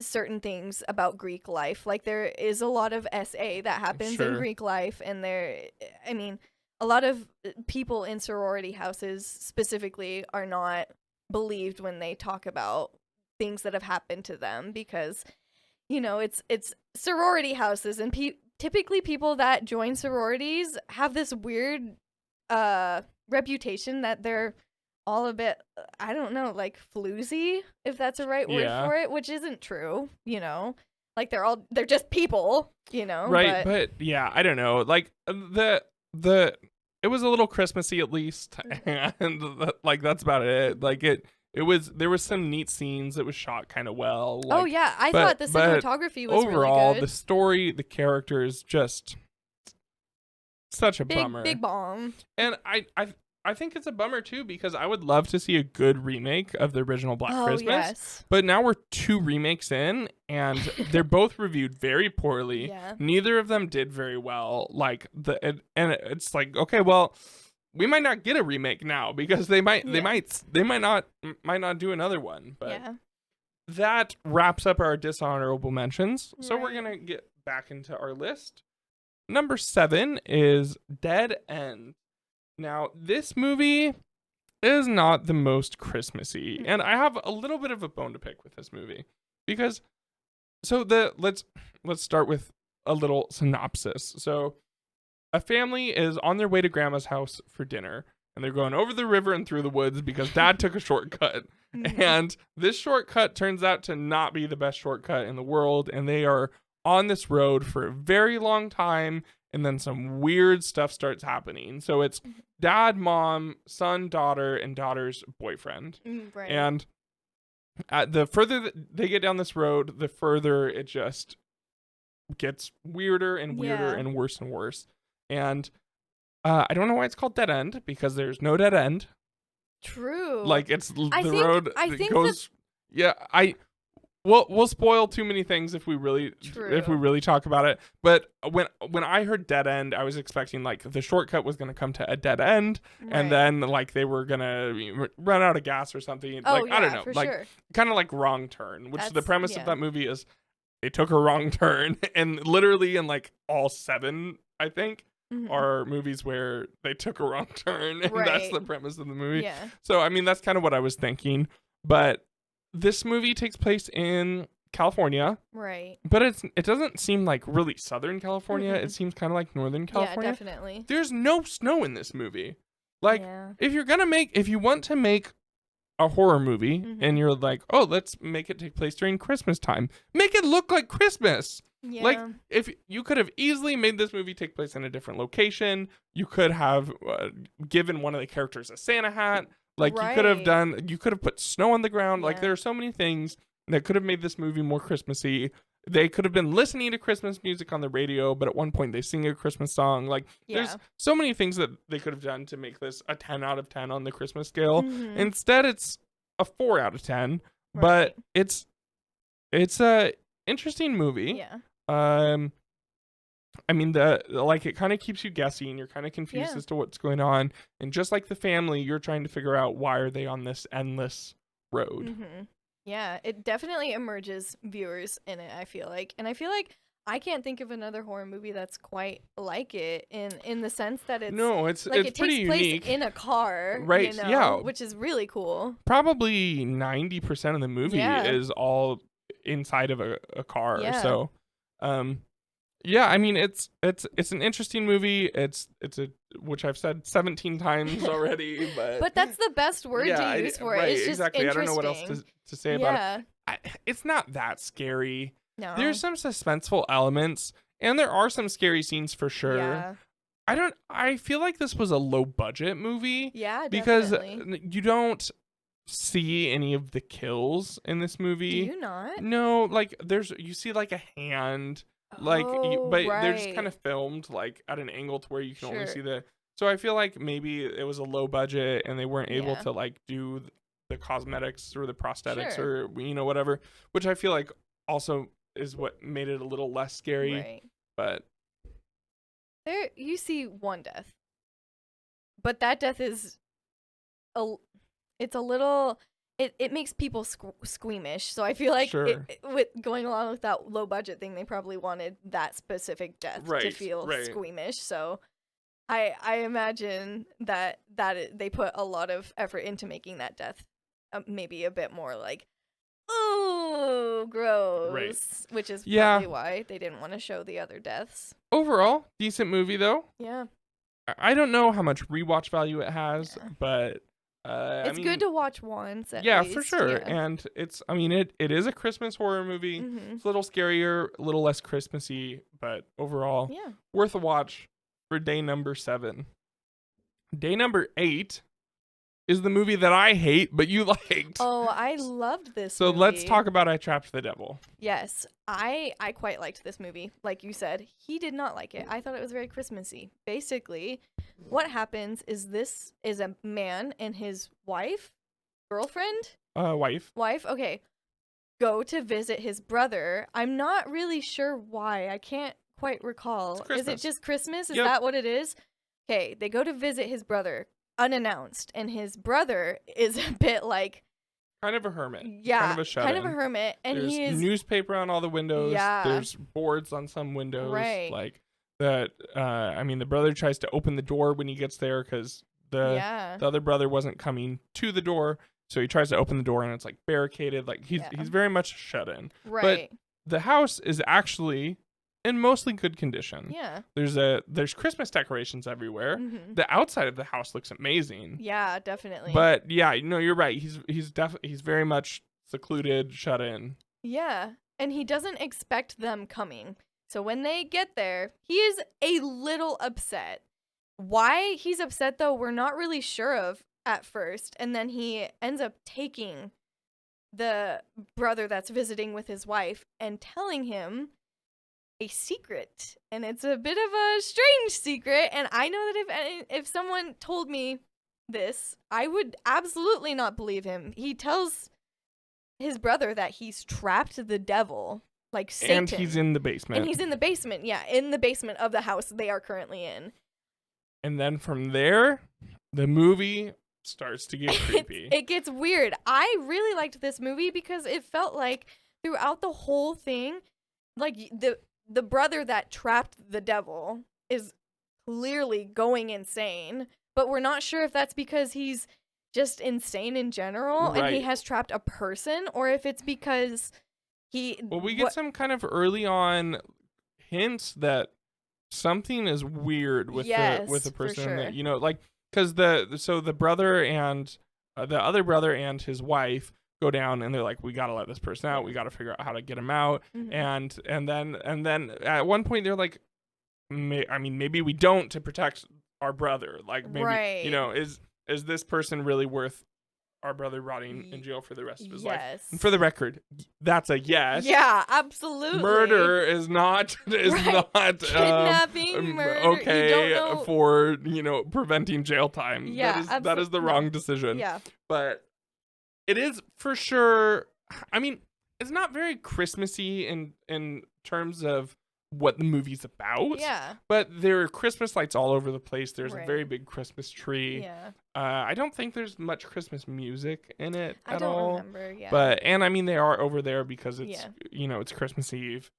certain things about Greek life. Like, there is a lot of SA that happens in Sure. Greek life, and I mean, a lot of people in sorority houses specifically are not believed when they talk about things that have happened to them, because, you know, it's sorority houses, and typically people that join sororities have this weird reputation that they're all a bit, I don't know, like floozy, if that's a right word for it, which isn't true, you know. Like, they're just people, you know. Right, but yeah, I don't know. Like, it was a little Christmassy at least, and like that's about it. Like there was some neat scenes that was shot kind of well. Like, oh yeah, I thought the cinematography was overall, really good. the story, the characters, just such a bummer. Big bomb. And I think it's a bummer too, because I would love to see a good remake of the original Black Christmas. Yes. But now we're 2 remakes in, and they're both reviewed very poorly. Yeah. Neither of them did very well. Like and it's like, okay, well, we might not get a remake now, because they might not do another one. But that wraps up our dishonorable mentions. So we're gonna get back into our list. Number 7 is Dead End. Now, this movie is not the most Christmassy, and I have a little bit of a bone to pick with this movie, because let's start with a little synopsis. So, a family is on their way to Grandma's house for dinner, and they're going over the river and through the woods because Dad took a shortcut, and this shortcut turns out to not be the best shortcut in the world, and they are on this road for a very long time. And then some weird stuff starts happening. So it's dad, mom, son, daughter, and daughter's boyfriend. Right. And the further they get down this road, the further it just gets weirder and weirder and worse and worse. And I don't know why it's called Dead End, because there's no dead end. True. Like, it's I the think- road I that think goes. Yeah, We'll spoil too many things if we really talk about it. But when I heard dead end, I was expecting like the shortcut was going to come to a dead end, and then like they were going to run out of gas or something. Oh, like, yeah, I don't know, for like sure. kind of like Wrong Turn, which the That's- premise yeah. of that movie is they took a wrong turn, and literally in like all 7, I think, are movies where they took a wrong turn, and that's Right. the premise of the movie. Yeah. So I mean, that's kind of what I was thinking, but this movie takes place in California, Right. but it doesn't seem like really Southern California. Mm-mm. It seems kind of like Northern California. Yeah, definitely. There's no snow in this movie. Like, Yeah. if you want to make a horror movie and you're like, oh, let's make it take place during Christmas time, make it look like Christmas. Yeah. Like, if you could have easily made this movie take place in a different location, you could have given one of the characters a Santa hat. Like, you could have put snow on the ground. Like, there are so many things that could have made this movie more Christmassy. They could have been listening to Christmas music on the radio, but at one point they sing a Christmas song. Like, there's so many things that they could have done to make this a 10 out of 10 on the Christmas scale. Instead, it's a 4 out of 10, but it's a interesting movie. Yeah. I mean, it kind of keeps you guessing. You're kind of confused as to what's going on, and just like the family, you're trying to figure out why are they on this endless road. Yeah, it definitely immerses viewers in it, I feel like. And I feel like I can't think of another horror movie that's quite like it in the sense that it's like it's it pretty takes place unique in a car, right? you know, yeah, which is really cool. Probably 90% of the movie is all inside of a car. So yeah, I mean, it's an interesting movie. It's which I've said 17 times already, but that's the best word to use for it. It's just exactly. I don't know what else to say about it. It's not that scary. No. There's some suspenseful elements, and there are some scary scenes for sure. Yeah. I feel like this was a low budget movie. Yeah, because definitely. you don't see any of the kills in this movie. Do you not? No, like you see like a hand. Like, but they're just kind of filmed like at an angle to where you can only see so I feel like maybe it was a low budget and they weren't able to like do the cosmetics or the prosthetics or whatever, which I feel like also is what made it a little less scary. But there you see one death, but that death is it's a little. It makes people squeamish, so I feel like with going along with that low budget thing, they probably wanted that specific death to feel squeamish. So I imagine that they put a lot of effort into making that death maybe a bit more like, oh, gross, which is probably why they didn't want to show the other deaths. Overall, decent movie though. Yeah. I don't know how much rewatch value it has, but. It's good to watch once at least. For sure. And it is a Christmas horror movie. It's a little scarier, a little less Christmassy, but overall worth a watch for day number 7. Day number 8 is the movie that I hate, but you liked. Oh, I loved this movie. So let's talk about I Trapped the Devil. Yes, I quite liked this movie. Like you said, he did not like it. I thought it was very Christmassy. Basically, what happens is this is a man and his girlfriend? Wife, okay. Go to visit his brother. I'm not really sure why. I can't quite recall. Is it just Christmas? Is that what it is? Okay, they go to visit his brother unannounced, and his brother is a bit like kind of a hermit. Yeah, kind of a shut-in. Kind of a hermit, and there's he is newspaper on all the windows. Yeah. There's boards on some windows. Right. Like that. The brother tries to open the door when he gets there because the other brother wasn't coming to the door, so he tries to open the door and it's like barricaded. Like he's very much shut in. Right. But the house is actually in mostly good condition. Yeah. There's Christmas decorations everywhere. The outside of the house looks amazing. Yeah, definitely. But yeah, no, you're right. He's very much secluded, shut in. Yeah, and he doesn't expect them coming. So when they get there, he is a little upset. Why he's upset though, we're not really sure of at first. And then he ends up taking the brother that's visiting with his wife and telling him a secret, and it's a bit of a strange secret, and I know that if someone told me this, I would absolutely not believe him. He tells his brother that he's trapped the devil, like Satan. And he's in the basement. In the basement of the house they are currently in. And then from there, the movie starts to get creepy. It gets weird. I really liked this movie because it felt like throughout the whole thing, like the brother that trapped the devil is clearly going insane, but we're not sure if that's because he's just insane in general and he has trapped a person, or if it's because we get some kind of early on hints that something is weird with the person for sure. that, like because the brother and the other brother and his wife go down, and they're like, we gotta let this person out. We gotta figure out how to get him out. Mm-hmm. And then at one point they're like, maybe we don't, to protect our brother. Like, maybe Right. is this person really worth our brother rotting in jail for the rest of his life? Yes. And for the record, that's a yes. Yeah, absolutely. Murder is not not kidnapping, murder. okay You don't know. for preventing jail time. Yeah, that is the wrong decision. Yeah. But it is for sure. I mean, it's not very Christmassy in terms of what the movie's about. Yeah. But there are Christmas lights all over the place. There's a Right. very big Christmas tree. Yeah. I don't think there's much Christmas music in it I at don't all. remember. Yeah. But I mean, they are over there because it's Yeah. it's Christmas Eve.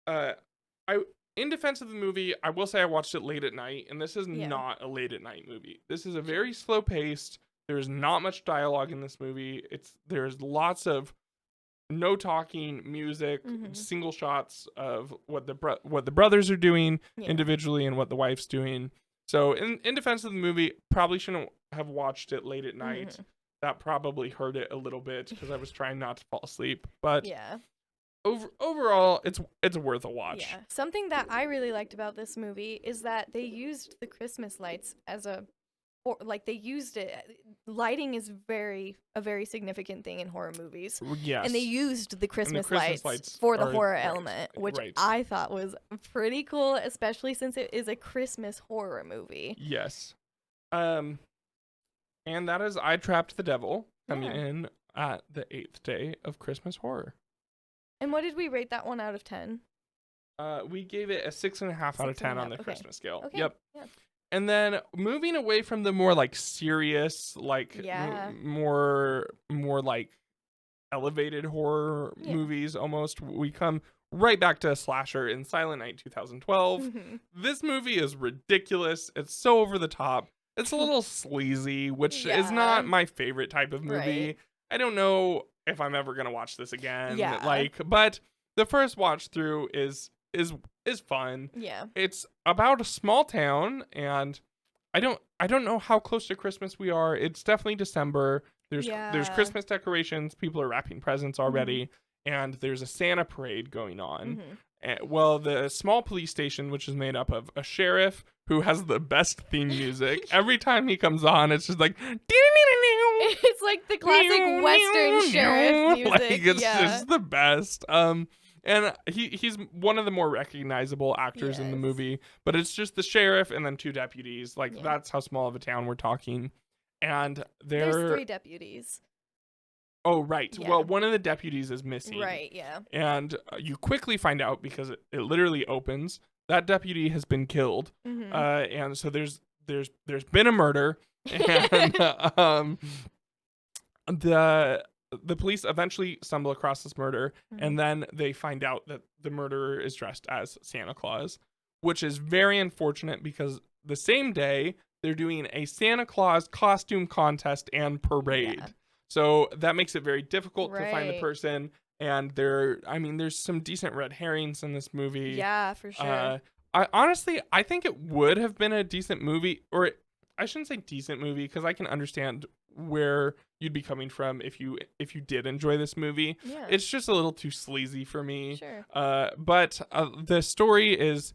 In defense of the movie, I will say I watched it late at night, and this is not a late at night movie. This is a very slow paced. There's not much dialogue in this movie. There's lots of no talking, music, single shots of what the brothers are doing individually and what the wife's doing. So in defense of the movie, probably shouldn't have watched it late at night. That probably hurt it a little bit because I was trying not to fall asleep. But overall, it's worth a watch. Yeah. Something that I really liked about this movie is that they used the Christmas lights as they used it. Lighting is a very significant thing in horror movies. Yes. And they used the Christmas lights for the horror element, which I thought was pretty cool, especially since it is a Christmas horror movie. Yes. And that is I Trapped the Devil, coming in at the 8th day of Christmas horror. And what did we rate that one out of 10? We gave it a 6.5 out of 10 on the Christmas scale. Okay. Yep. Yeah. And then moving away from the more like serious, like more like elevated horror movies almost, we come right back to a slasher in Silent Night 2012. This movie is ridiculous. It's so over the top. It's a little sleazy, which is not my favorite type of movie. Right. I don't know if I'm ever gonna watch this again. Yeah. But the first watch through is fun. Yeah. It's about a small town, and I don't know how close to Christmas we are. It's definitely December. There's Christmas decorations. People are wrapping presents already, and there's a Santa parade going on. Well, the small police station, which is made up of a sheriff who has the best theme music. Every time he comes on, it's just like it's like the classic Western sheriff music. Like it's just the best. And he's one of the more recognizable actors in the movie, but it's just the sheriff and then 2 deputies. Like that's how small of a town we're talking. And there's 3 deputies. Oh, right. Yeah. Well, one of the deputies is missing. Right, yeah. And you quickly find out, because it literally opens, that deputy has been killed. And so there's been a murder. And the police eventually stumble across this murder, and then they find out that the murderer is dressed as Santa Claus, which is very unfortunate because the same day they're doing a Santa Claus costume contest and parade. So that makes it very difficult to find the person. And there's some decent red herrings in this movie. Yeah, for sure. I think it would have been a decent movie, or I shouldn't say decent movie, because I can understand where you'd be coming from if you did enjoy this movie. Yeah. It's just a little too sleazy for me. Sure. But the story is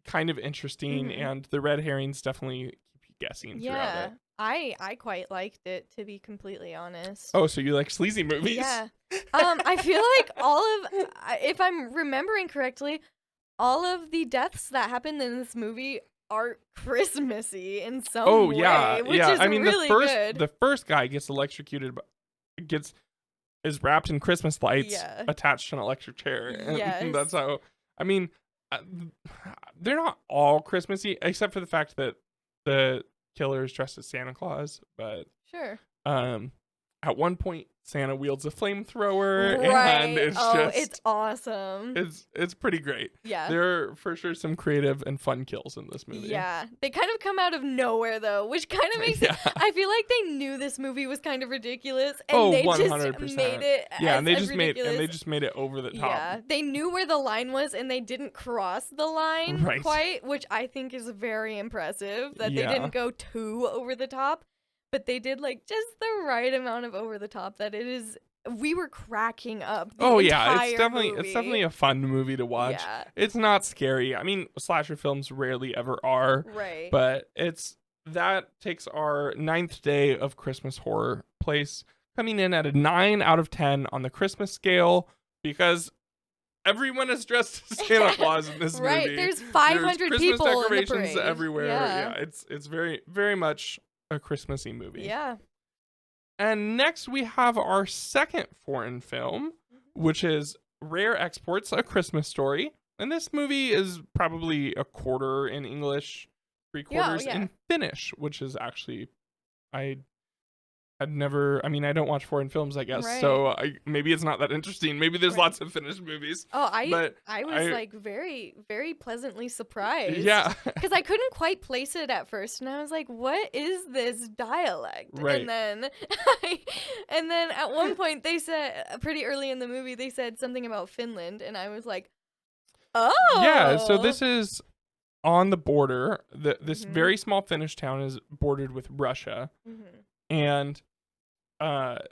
kind of interesting, and the red herrings definitely keep you guessing throughout it. I quite liked it, to be completely honest. Oh, so you like sleazy movies? Yeah. I feel like if I'm remembering correctly, all of the deaths that happened in this movie are Christmassy in some way, which is really good. The first guy gets electrocuted, is wrapped in Christmas lights attached to an electric chair. And that's how, they're not all Christmassy, except for the fact that the killer is dressed as Santa Claus, but sure. at one point Santa wields a flamethrower, Right. and it's it's awesome. It's pretty great. Yeah. There are for sure some creative and fun kills in this movie. Yeah. They kind of come out of nowhere though, which kind of makes it, I feel like they knew this movie was kind of ridiculous and they 100%. just made it and they ridiculous. just made it over the top. Yeah. They knew where the line was and they didn't cross the line quite, which I think is very impressive that they didn't go too over the top, but they did like just the right amount of over the top that we were cracking up. It's definitely a fun movie to watch. Yeah. It's not scary. I mean, slasher films rarely ever are. Right. But that takes our 9th day of Christmas horror place, coming in at a 9 out of 10 on the Christmas scale, because everyone is dressed as Santa Claus in this right. movie. There's 500 Christmas people decorations in the parade. everywhere. Yeah. It's very, very much a Christmassy movie. Yeah. And next we have our second foreign film, which is Rare Exports: A Christmas Story. And this movie is probably a quarter in English, 3/4 in Finnish, which is actually, I don't watch foreign films, I guess. Right. So maybe it's not that interesting. Maybe there's lots of Finnish movies. Oh, I was like very, very pleasantly surprised. Yeah. Because I couldn't quite place it at first. And I was like, what is this dialect? Right. And then at one point they said, pretty early in the movie, they said something about Finland. And I was like, oh. Yeah, so this is on the border. This very small Finnish town is bordered with Russia. And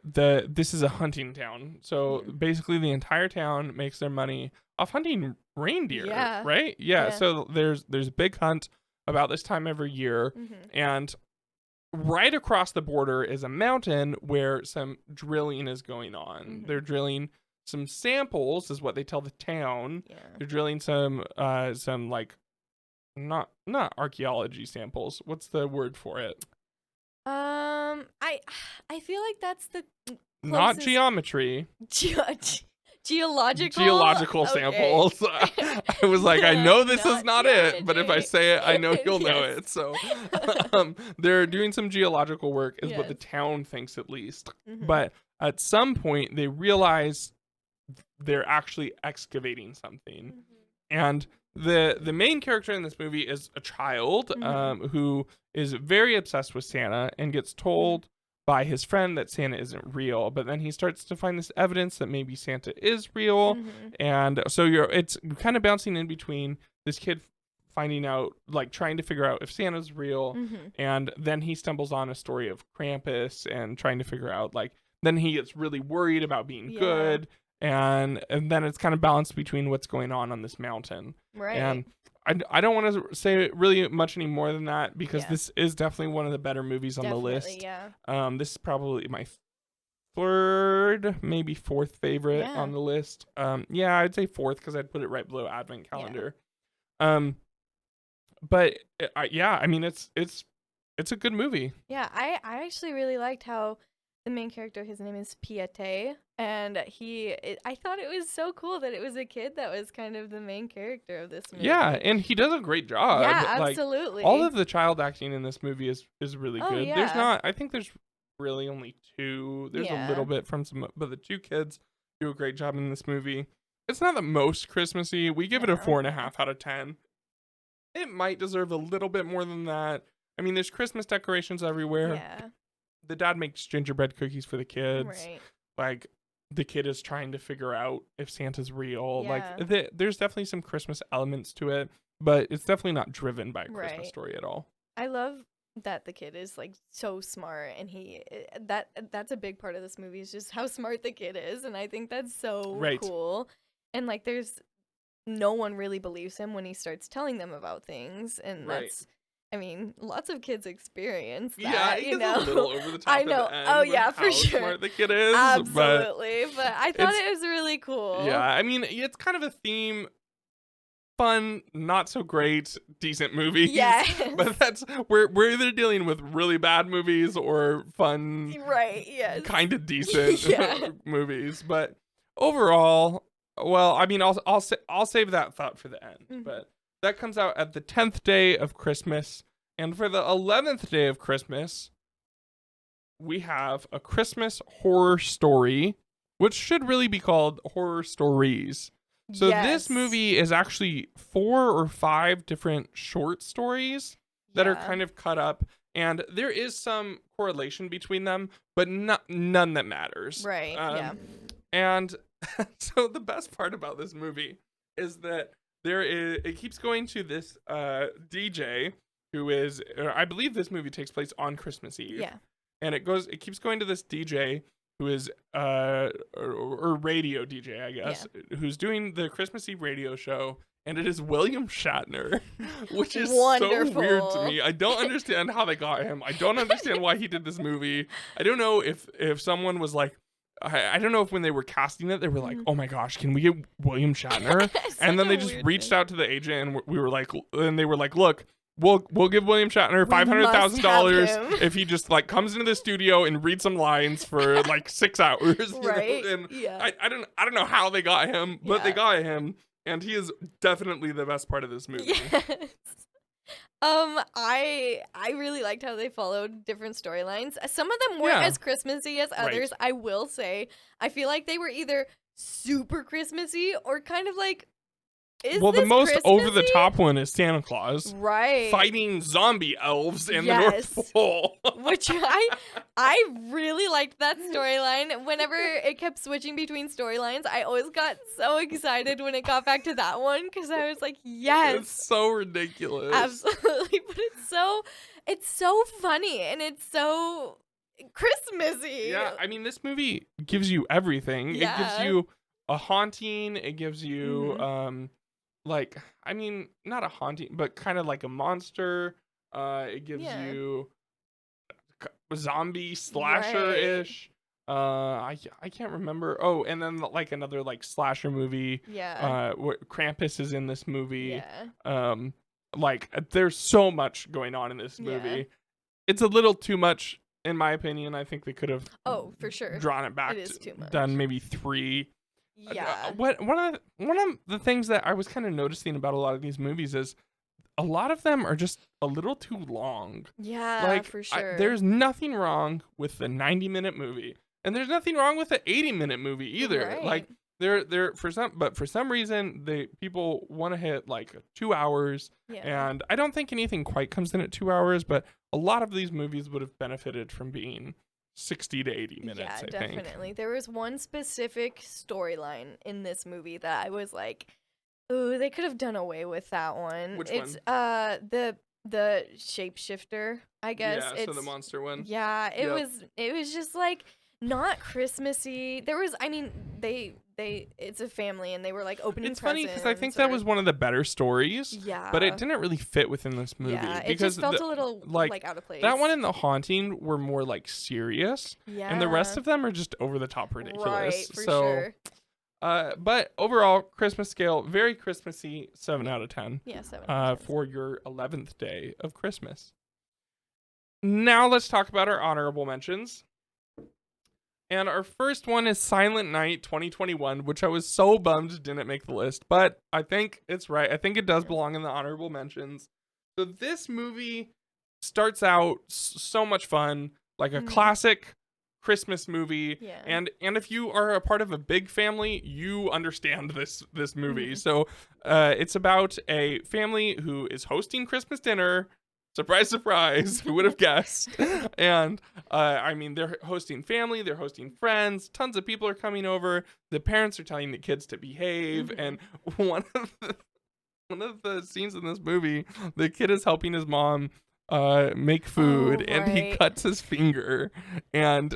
this is a hunting town. So basically the entire town makes their money off hunting reindeer, right? Yeah. So there's a big hunt about this time every year, and right across the border is a mountain where some drilling is going on. They're drilling some samples, is what they tell the town. They're drilling some like not archaeology samples. What's the word for it? I feel like that's the closest... Not geometry. Geological samples. I was like, I know this is not it, but if I say it, I know you'll know it. So they're doing some geological work, is what the town thinks at least. But at some point, they realize they're actually excavating something. And the main character in this movie is a child who is very obsessed with Santa and gets told by his friend that Santa isn't real, but then he starts to find this evidence that maybe Santa is real. And so it's kind of bouncing in between this kid finding out, like trying to figure out if Santa's real, and then he stumbles on a story of Krampus and trying to figure out, like, then he gets really worried about being good. And then it's kind of balanced between what's going on this mountain. Right. And I don't want to say really much any more than that, because this is definitely one of the better movies on the list. Yeah. This is probably my third, maybe fourth favorite on the list. I'd say fourth, because I'd put it right below Advent Calendar. But I mean, it's a good movie. Yeah, I actually really liked how the main character, his name is Piete, and I thought it was so cool that it was a kid that was kind of the main character of this movie. Yeah, and he does a great job. Yeah, absolutely. All of the child acting in this movie is really good. Yeah. I think there's really only two. There's a little bit from some, but the two kids do a great job in this movie. It's not the most Christmassy. We give it a 4.5 out of 10. It might deserve a little bit more than that. I mean, there's Christmas decorations everywhere. Yeah. The dad makes gingerbread cookies for the kids. Right. Like, the kid is trying to figure out if Santa's real. Yeah. Like, there's definitely some Christmas elements to it, but it's definitely not driven by a Christmas story at all. I love that the kid is like so smart, and that's a big part of this movie, is just how smart the kid is, and I think that's so cool. And like, there's no one really believes him when he starts telling them about things, and that's, I mean, lots of kids experience that. Yeah, you know, a little over the top. I know. At the end For sure. How smart the kid is. Absolutely, but I thought it was really cool. Yeah, I mean, it's kind of a theme. Fun, not so great, decent movies. Yeah. But we're either dealing with really bad movies or fun, kind of decent movies. But overall, well, I mean, I'll save that thought for the end. But that comes out at the 10th day of Christmas, and for the 11th day of Christmas, we have a Christmas horror story, which should really be called Horror Stories. So this movie is actually 4 or 5 different short stories that are kind of cut up, and there is some correlation between them, but none that matters. Right. And so the best part about this movie is that it keeps going to this DJ who is, I believe this movie takes place on Christmas Eve. Yeah. And it keeps going to this DJ who is or radio DJ, I guess, who's doing the Christmas Eve radio show, and it is William Shatner, which is Wonderful. so weird to me. I don't understand how they got him. I don't understand why he did this movie. I don't know if someone was like, I don't know if when they were casting it, they were like, oh my gosh, can we get William Shatner? And then they just reached out to the agent, and we were like, and they were like, look, we'll give William Shatner $500,000 if he just like comes into the studio and reads some lines for like 6 hours. Right. You know? And I don't know how they got him, but they got him, and he is definitely the best part of this movie. Yes. I really liked how they followed different storylines. Some of them weren't as Christmassy as others, I will say. I feel like they were either super Christmassy or kind of like, the most over-the-top one is Santa Claus. Right. Fighting zombie elves in the North Pole. Which I really liked that storyline. Whenever it kept switching between storylines, I always got so excited when it got back to that one, because I was like, yes. It's so ridiculous. Absolutely. But it's so funny, and it's so Christmassy. Yeah, I mean, this movie gives you everything. Yeah. It gives you a haunting. It gives you like, I mean, not a haunting, but kind of like a monster. It gives you a zombie slasher-ish. I can't remember. Oh, and then like another like slasher movie. Yeah. Where Krampus is in this movie. Yeah. Like there's so much going on in this movie. Yeah. It's a little too much, in my opinion. I think they could have for sure drawn it back. It is too much. Done maybe 3. Yeah. One of the things that I was kind of noticing about a lot of these movies is a lot of them are just a little too long. Yeah, like, for sure. There's nothing wrong with the 90-minute movie, and there's nothing wrong with the 80-minute movie either. Right. Like they're for some reason people want to hit like 2 hours, and I don't think anything quite comes in at 2 hours, but a lot of these movies would have benefited from being 60 to 80 minutes. Yeah, I definitely. think. There was one specific storyline in this movie that I was like, ooh, they could have done away with that one. Which it's one? The shapeshifter, I guess. Yeah, so the monster one. Yeah, it was just like not Christmassy. There was, I mean, it's a family, and they were like opening It's funny because I think presents that was one of the better stories. Yeah. But it didn't really fit within this movie. Yeah, because it just felt a little like out of place. That one and The Haunting were more like serious. Yeah. And the rest of them are just over the top ridiculous. Right, for sure. But overall, Christmas scale, very Christmassy, 7 out of 10. Yeah, 7 out of 10. For your 11th day of Christmas. Now let's talk about our honorable mentions. And our first one is Silent Night 2021, which I was so bummed didn't make the list, but I think it's right. I think it does belong in the honorable mentions. So this movie starts out so much fun, like a classic Christmas movie. Yeah. And if you are a part of a big family, you understand this movie. So it's about a family who is hosting Christmas dinner. Surprise, surprise. Who would have guessed? And I mean, they're hosting family, they're hosting friends, tons of people are coming over. The parents are telling the kids to behave. And one of the scenes in this movie, the kid is helping his mom make food, and he cuts his finger, and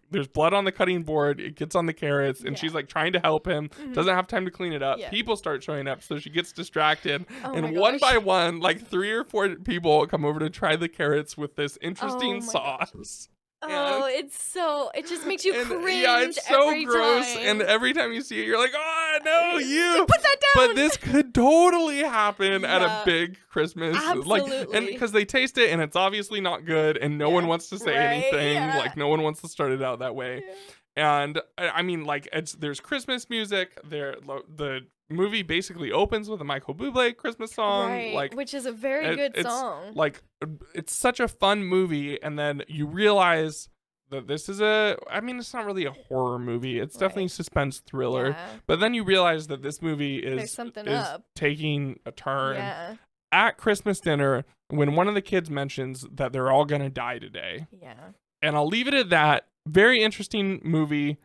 there's blood on the cutting board. It gets on the carrots, and she's like trying to help him, doesn't have time to clean it up. People start showing up, so she gets distracted, and one by one, like 3 or 4 people come over to try the carrots with this interesting sauce. Oh, it just makes you cringe. Yeah, it's so every gross. time. And every time you see it, you're like, oh, no, you. Put that down. But this could totally happen at a big Christmas. Absolutely. And because they taste it, and it's obviously not good, and no one wants to say anything. Yeah. Like, no one wants to start it out that way. Yeah. And, I mean, like, there's Christmas music. The movie basically opens with a Michael Bublé Christmas song, Right, like which is a very good it's song. like it's such a fun movie, and then you realize that this is it's not really a horror movie. It's definitely a Right. suspense thriller. Yeah. But then you realize that this movie There's is something is up. taking a turn. Yeah. At Christmas dinner, when one of the kids mentions that they're all gonna die today. Yeah. And I'll leave it at that. Very interesting movie.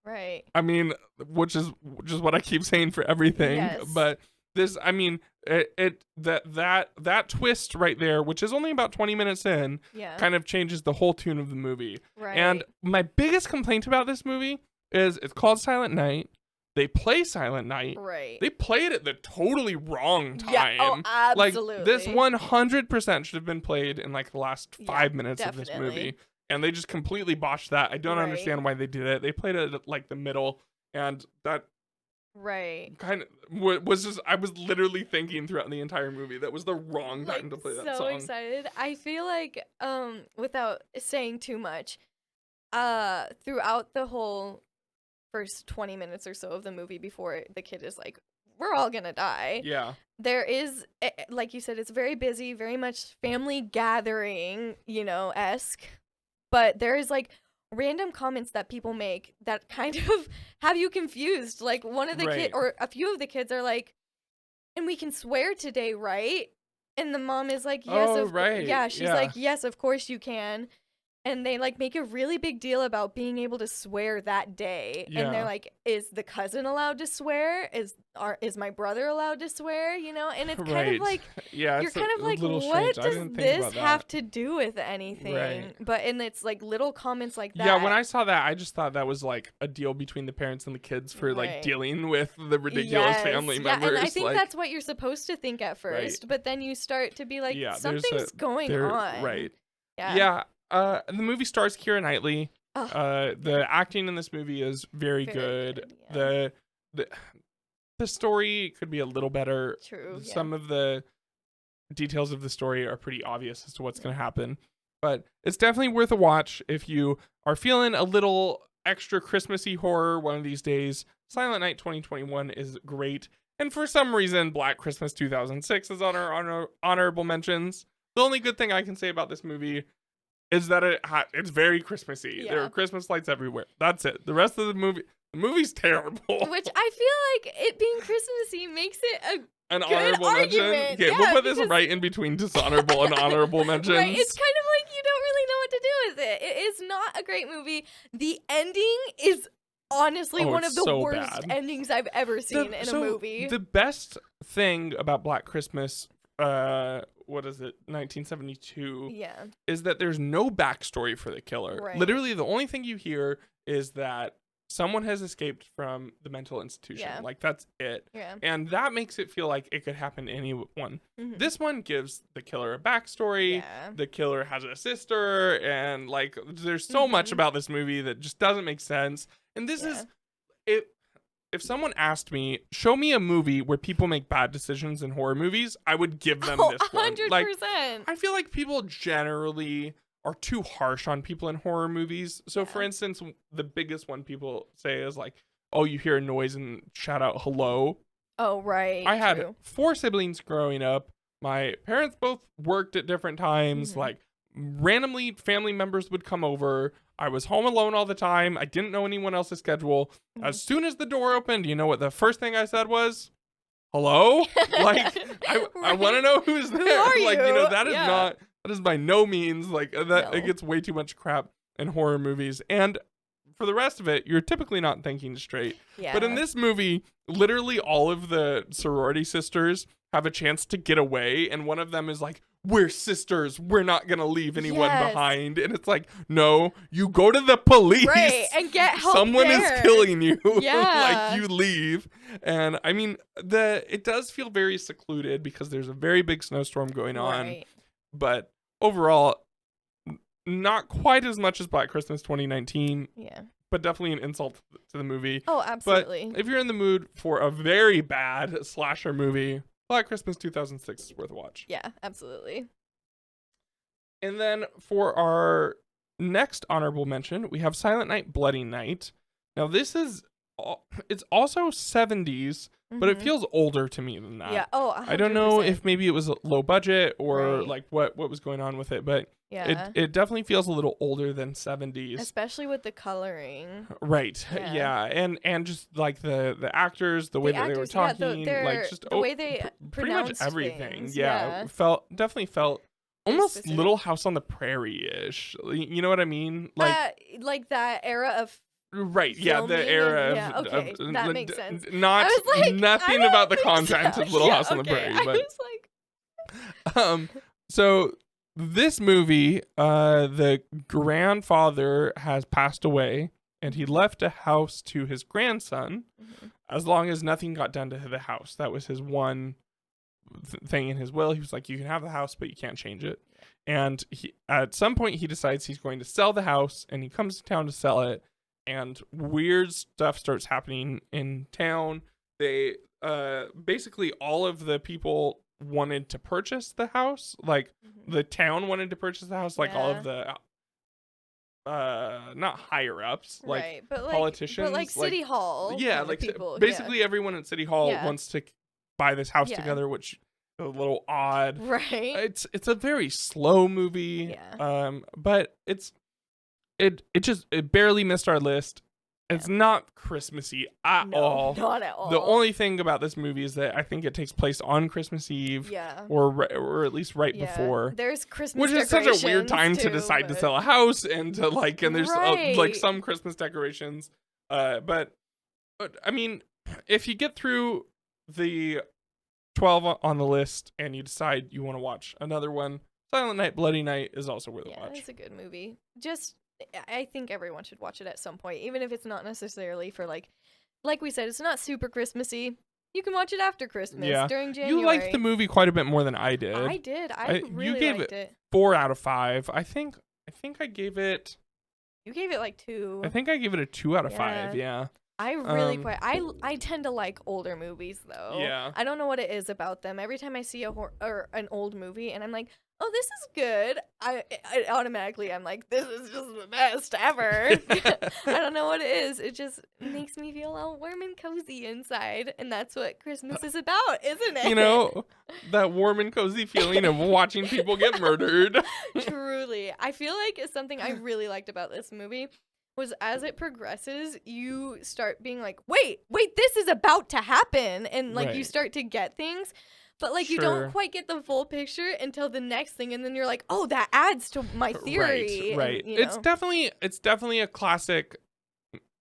Right. I mean, which is what I keep saying for everything. Yes. But this, I mean, that twist right there, which is only about 20 minutes in, Yeah. kind of changes the whole tune of the movie. Right. And my biggest complaint about this movie is it's called Silent Night. They play Silent Night. Right. They play it at the totally wrong time. Yeah. Oh, absolutely. Like, this 100% should have been played in like the last 5 minutes of this definitely. movie. And they just completely botched that. I don't Right. understand why they did it. They played it at like the middle. And that Right. kind of was just, I was literally thinking throughout the entire movie that was the wrong time to play that so song. excited. I feel like, without saying too much, throughout the whole first 20 minutes or so of the movie before the kid is like, we're all gonna die. Yeah. There is, like you said, it's very busy, very much family gathering, esque. But there is like random comments that people make that kind of have you confused. Like one of the Right. or a few of the kids are like, and we can swear today, right? And the mom is like, yes, Oh, right. yeah, she's Yeah. like, yes, of course you can. And they like make a really big deal about being able to swear that day. And Yeah. they're like, is the cousin allowed to swear? Is my brother allowed to swear? And it's kind Right. of like, Yeah, you're it's a kind of like, little what strange. I does didn't think this about that. have to do with anything? Right. But and it's like little comments like that. Yeah, when I saw that, I just thought that was like a deal between the parents and the kids for like Right. dealing with the ridiculous Yes. family members. Yeah, and I think like, that's what you're supposed to think at first, but then you start to be like, yeah, there's something's going on. Right. Yeah. Yeah. The movie stars Keira Knightley. Oh, The acting in this movie is very good. yeah. The story could be a little better. True. Yeah. Some of the details of the story are pretty obvious as to what's going to happen, but it's definitely worth a watch if you are feeling a little extra Christmassy horror one of these days. Silent Night 2021 is great, and for some reason, Black Christmas 2006 is on our honorable mentions. The only good thing I can say about this movie is that it's very Christmassy. Yeah. There are Christmas lights everywhere. That's it. The rest of the movie's terrible. Which I feel like it being Christmassy makes it An good honorable mention. argument. Okay, Yeah, we'll put this because- right in between dishonorable and honorable mentions. Right, it's kind of like you don't really know what to do with it. It is not a great movie. The ending is honestly one of it's the so worst bad. endings I've ever seen in a movie. The best thing about Black Christmas, what is it, 1972, Yeah. is that there's no backstory for the killer. Right. Literally, the only thing you hear is that someone has escaped from the mental institution. Yeah. Like, that's it. Yeah. And that makes it feel like it could happen to anyone. Mhm. This one gives the killer a backstory. Yeah. The killer has a sister, and like there's so much Mhm. about this movie that just doesn't make sense. And this is it. If someone asked me, show me a movie where people make bad decisions in horror movies, I would give them this one. 100%. Like, I feel like people generally are too harsh on people in horror movies. So, for Yeah. instance, the biggest one people say is like, oh, you hear a noise and shout out hello. Oh, right. I had true. 4 siblings growing up. My parents both worked at different times. Mhm. Like, randomly, family members would come over. I was home alone all the time. I didn't know anyone else's schedule. Mhm. As soon as the door opened, you know what the first thing I said was? Hello? Like, I want to know who's there. Who are Like, you? that is Yeah. not, that is by no means, like, that No. it gets way too much crap in horror movies. And for the rest of it, you're typically not thinking straight. Yeah. But in this movie, literally all of the sorority sisters have a chance to get away, and one of them is like, we're sisters, we're not gonna leave anyone Yes. behind. And it's like, no, you go to the police. Right, and get help Someone there. is killing you. Yeah. Like, you leave. And I mean, it does feel very secluded because there's a very big snowstorm going on. Right. But overall, not quite as much as Black Christmas 2019, Yeah. but definitely an insult to the movie. Oh, absolutely. But if you're in the mood for a very bad slasher movie, Black Christmas 2006 is worth a watch. Yeah, absolutely. And then for our next honorable mention, we have Silent Night, Bloody Night. Now, this is it's also 70s, but it feels older to me than that. Yeah. Oh, 100%. I don't know if maybe it was a low budget or Right. like what was going on with it, but Yeah. it definitely feels a little older than 70s. Especially with the coloring. Right. Yeah. And just like the actors, the way that they were talking, like just the way they pretty much pronounced everything. things, Yeah. Definitely felt Very almost specific. Little House on the Prairie-ish. You know what I mean? Like that era of Right, yeah, the filming era and- yeah, okay, that makes sense. Not I was like, nothing I about the don't think content so. of Little Yeah, House on the okay. Prairie, I but was like, so this movie, the grandfather has passed away, and he left a house to his grandson, as long as nothing got done to the house. That was his one thing in his will. He was like, you can have the house, but you can't change it. And at some point, he decides he's going to sell the house, and he comes to town to sell it. And weird stuff starts happening in town. They basically all of the people wanted to purchase the house. Like the town wanted to purchase the house. Like all of the not higher ups, like right, but politicians, but like City Hall. Yeah, like people. basically everyone at City Hall wants to buy this house Yeah. together, which is a little odd. Right. It's a very slow movie. Yeah. But it barely missed our list. It's not Christmassy at all. Not at all. The only thing about this movie is that I think it takes place on Christmas Eve. Yeah. Or at least right before. There's Christmas Which is such a weird time too, to decide to sell a house and to like, and there's like some Christmas decorations. But I mean, if you get through the 12 on the list and you decide you want to watch another one, Silent Night, Bloody Night is also worth a watch. Yeah, it's a good movie. I think everyone should watch it at some point, even if it's not necessarily for like we said, it's not super Christmassy. You can watch it after Christmas during January. You liked the movie quite a bit more than I did. I did. I really liked it. 4 out of 5. I think I gave it. You gave it like 2. I think I gave it a 2 out of 5. Yeah. I really I tend to like older movies though. Yeah. I don't know what it is about them. Every time I see an old movie and I'm like, oh, this is good, I automatically I'm like, this is just the best ever. I don't know what it is. It just makes me feel all warm and cozy inside, and that's what Christmas is about, isn't it? You know, that warm and cozy feeling of watching people get murdered. Truly. I feel like something I really liked about this movie was as it progresses, you start being like, wait, this is about to happen. And like you start to get things, but like you don't quite get the full picture until the next thing. And then you're like, oh, that adds to my theory. Right. And, you know. It's definitely a classic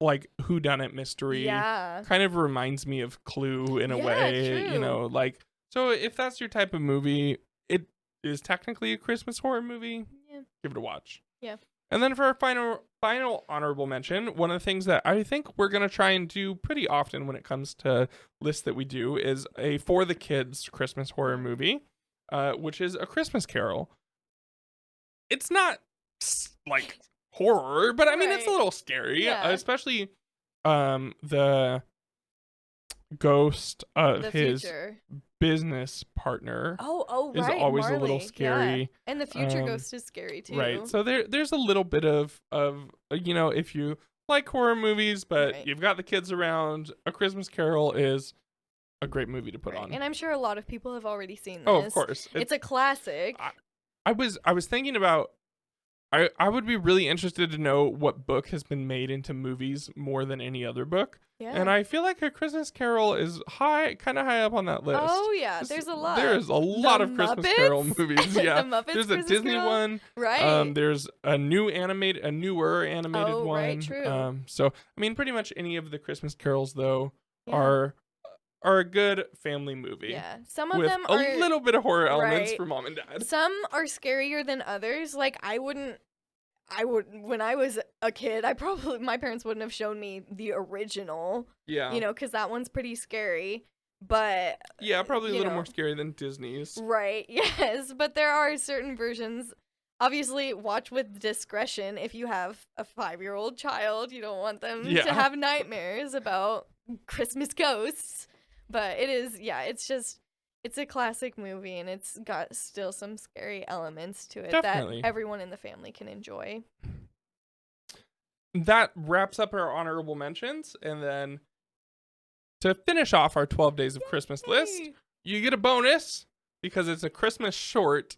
like whodunit mystery. Yeah. Kind of reminds me of Clue in a way. True. You know, like, so if that's your type of movie, it is technically a Christmas horror movie. Yeah. Give it a watch. Yeah. And then for our final honorable mention, one of the things that I think we're going to try and do pretty often when it comes to lists that we do is a for the kids Christmas horror movie, which is A Christmas Carol. It's not like horror, but I mean, it's a little scary, especially the ghost of his business partner is always Marley. a little scary. Yeah. And the future ghost is scary too. Right. So there's a little bit of you know, if you like horror movies but you've got the kids around, A Christmas Carol is a great movie to put on. And I'm sure a lot of people have already seen this. Oh, of course. It's a classic. I was thinking about I would be really interested to know what book has been made into movies more than any other book. Yeah. And I feel like A Christmas Carol is kind of high up on that list. Oh yeah, there's a lot. There's a lot of Christmas Carol movies. Yeah, the Muppets there's a Christmas Disney Carol? one. Right. There's a newer animated one. Right, true. So I mean, pretty much any of the Christmas carols though are a good family movie. Yeah, some of with them a little bit of horror elements for mom and dad. Some are scarier than others. Like I would when I was a kid, my parents wouldn't have shown me the original. Yeah. You know, because that one's pretty scary. But yeah, probably a little more scary than Disney's. Right. Yes, but there are certain versions. Obviously, watch with discretion. If you have a 5-year-old child, you don't want them to have nightmares about Christmas ghosts. But it is, it's a classic movie, and it's got still some scary elements to it that everyone in the family can enjoy. That wraps up our honorable mentions, and then to finish off our 12 Days of Christmas list, you get a bonus because it's a Christmas short,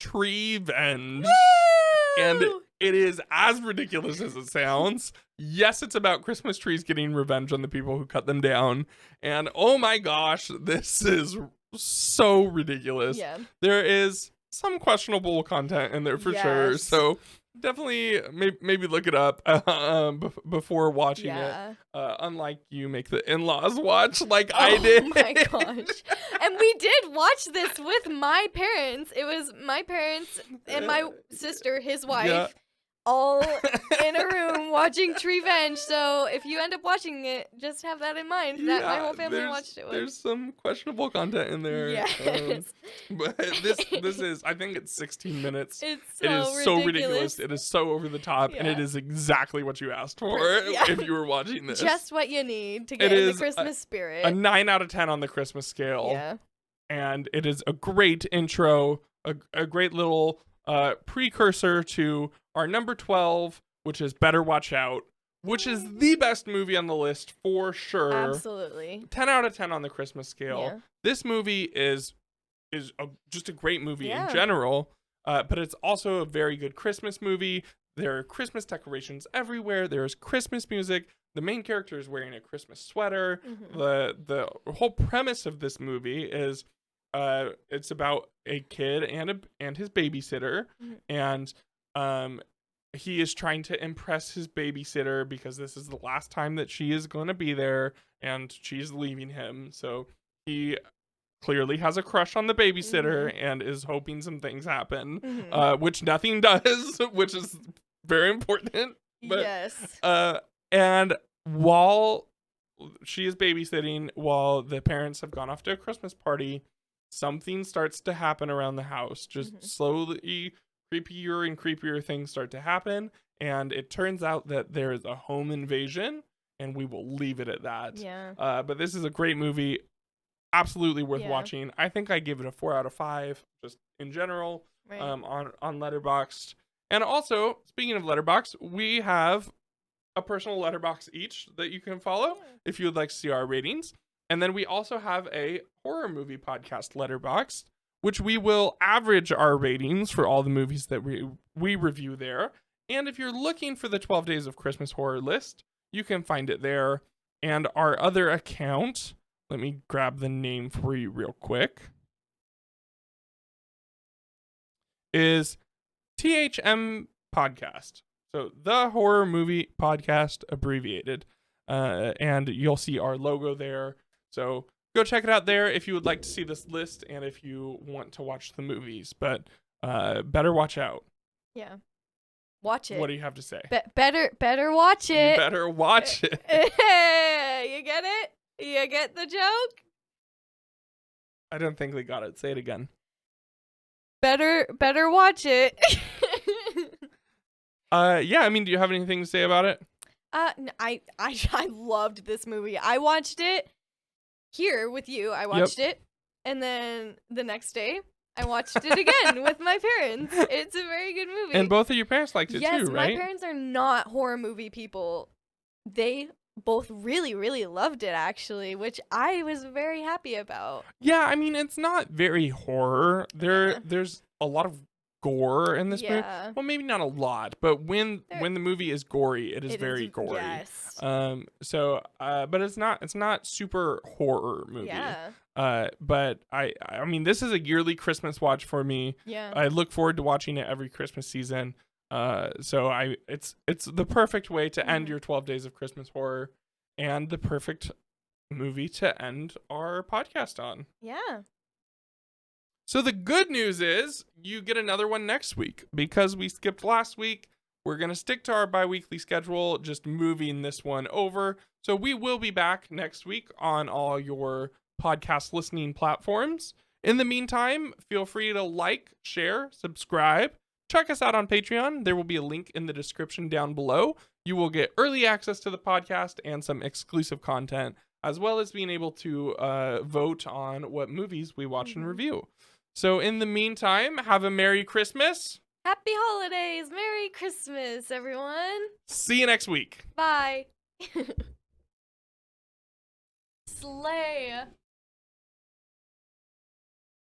Treevenge. Woo! And it is as ridiculous as it sounds. Yes, it's about Christmas trees getting revenge on the people who cut them down. And oh my gosh, this is so ridiculous. Yeah. There is some questionable content in there for sure. So definitely maybe look it up before watching it. Unlike you make the in-laws watch like I did. Oh my gosh. And we did watch this with my parents. It was my parents and my sister, his wife, all in a room watching Treevenge. So if you end up watching it, just have that in mind that my whole family watched it with. There's some questionable content in there. Yes. But this is, I think it's 16 minutes. It is so ridiculous. It is so over the top, and it is exactly what you asked for if you were watching this. Just what you need to get in the Christmas spirit. A 9 out of 10 on the Christmas scale. Yeah. And it is a great intro, a great little precursor to our number 12, which is Better Watch Out, which is the best movie on the list for sure. Absolutely. 10 out of 10 on the Christmas scale. Yeah. This movie is just a great movie in general, but it's also a very good Christmas movie. There are Christmas decorations everywhere. There's Christmas music. The main character is wearing a Christmas sweater. Mm-hmm. The whole premise of this movie is it's about a kid and his babysitter, and he is trying to impress his babysitter because this is the last time that she is going to be there, and she's leaving him. So he clearly has a crush on the babysitter and is hoping some things happen, which nothing does, which is very important. But, yes. And while she is babysitting, while the parents have gone off to a Christmas party, something starts to happen around the house. Just slowly, creepier and creepier things start to happen. And it turns out that there is a home invasion, and we will leave it at that. Yeah. But this is a great movie. Absolutely worth watching. I think I give it a 4 out of 5, just in general, on Letterboxd. And also, speaking of Letterboxd, we have a personal letterbox each that you can follow if you would like to see our ratings. And then we also have a horror movie podcast letterbox, which we will average our ratings for all the movies that we review there. And if you're looking for the 12 Days of Christmas horror list, you can find it there. And our other account, let me grab the name for you real quick, is THM Podcast. So the Horror Movie Podcast abbreviated. And you'll see our logo there. So go check it out there if you would like to see this list and if you want to watch the movies. But better watch out. Yeah. Watch it. What do you have to say? Better watch it. You better watch it. You get it? You get the joke? I don't think we got it. Say it again. Better watch it. Yeah, I mean, do you have anything to say about it? I loved this movie. I watched it here with you. I watched it, and then the next day I watched it again with my parents. It's a very good movie. And both of your parents liked it too, right? Yes, my parents are not horror movie people. They both really, really loved it, actually, which I was very happy about. Yeah, I mean, it's not very horror. There's a lot of gore in this movie. Well, maybe not a lot, but when the movie is gory, it is very gory. Yes. But it's not super horror movie. Yeah. But I mean, this is a yearly Christmas watch for me. Yeah. I look forward to watching it every Christmas season. So it's the perfect way to end your 12 Days of Christmas horror, and the perfect movie to end our podcast on. Yeah. So the good news is you get another one next week. Because we skipped last week, we're going to stick to our bi-weekly schedule, just moving this one over. So we will be back next week on all your podcast listening platforms. In the meantime, feel free to like, share, subscribe. Check us out on Patreon. There will be a link in the description down below. You will get early access to the podcast and some exclusive content, as well as being able to vote on what movies we watch and review. So in the meantime, have a Merry Christmas. Happy holidays. Merry Christmas, everyone. See you next week. Bye. Slay.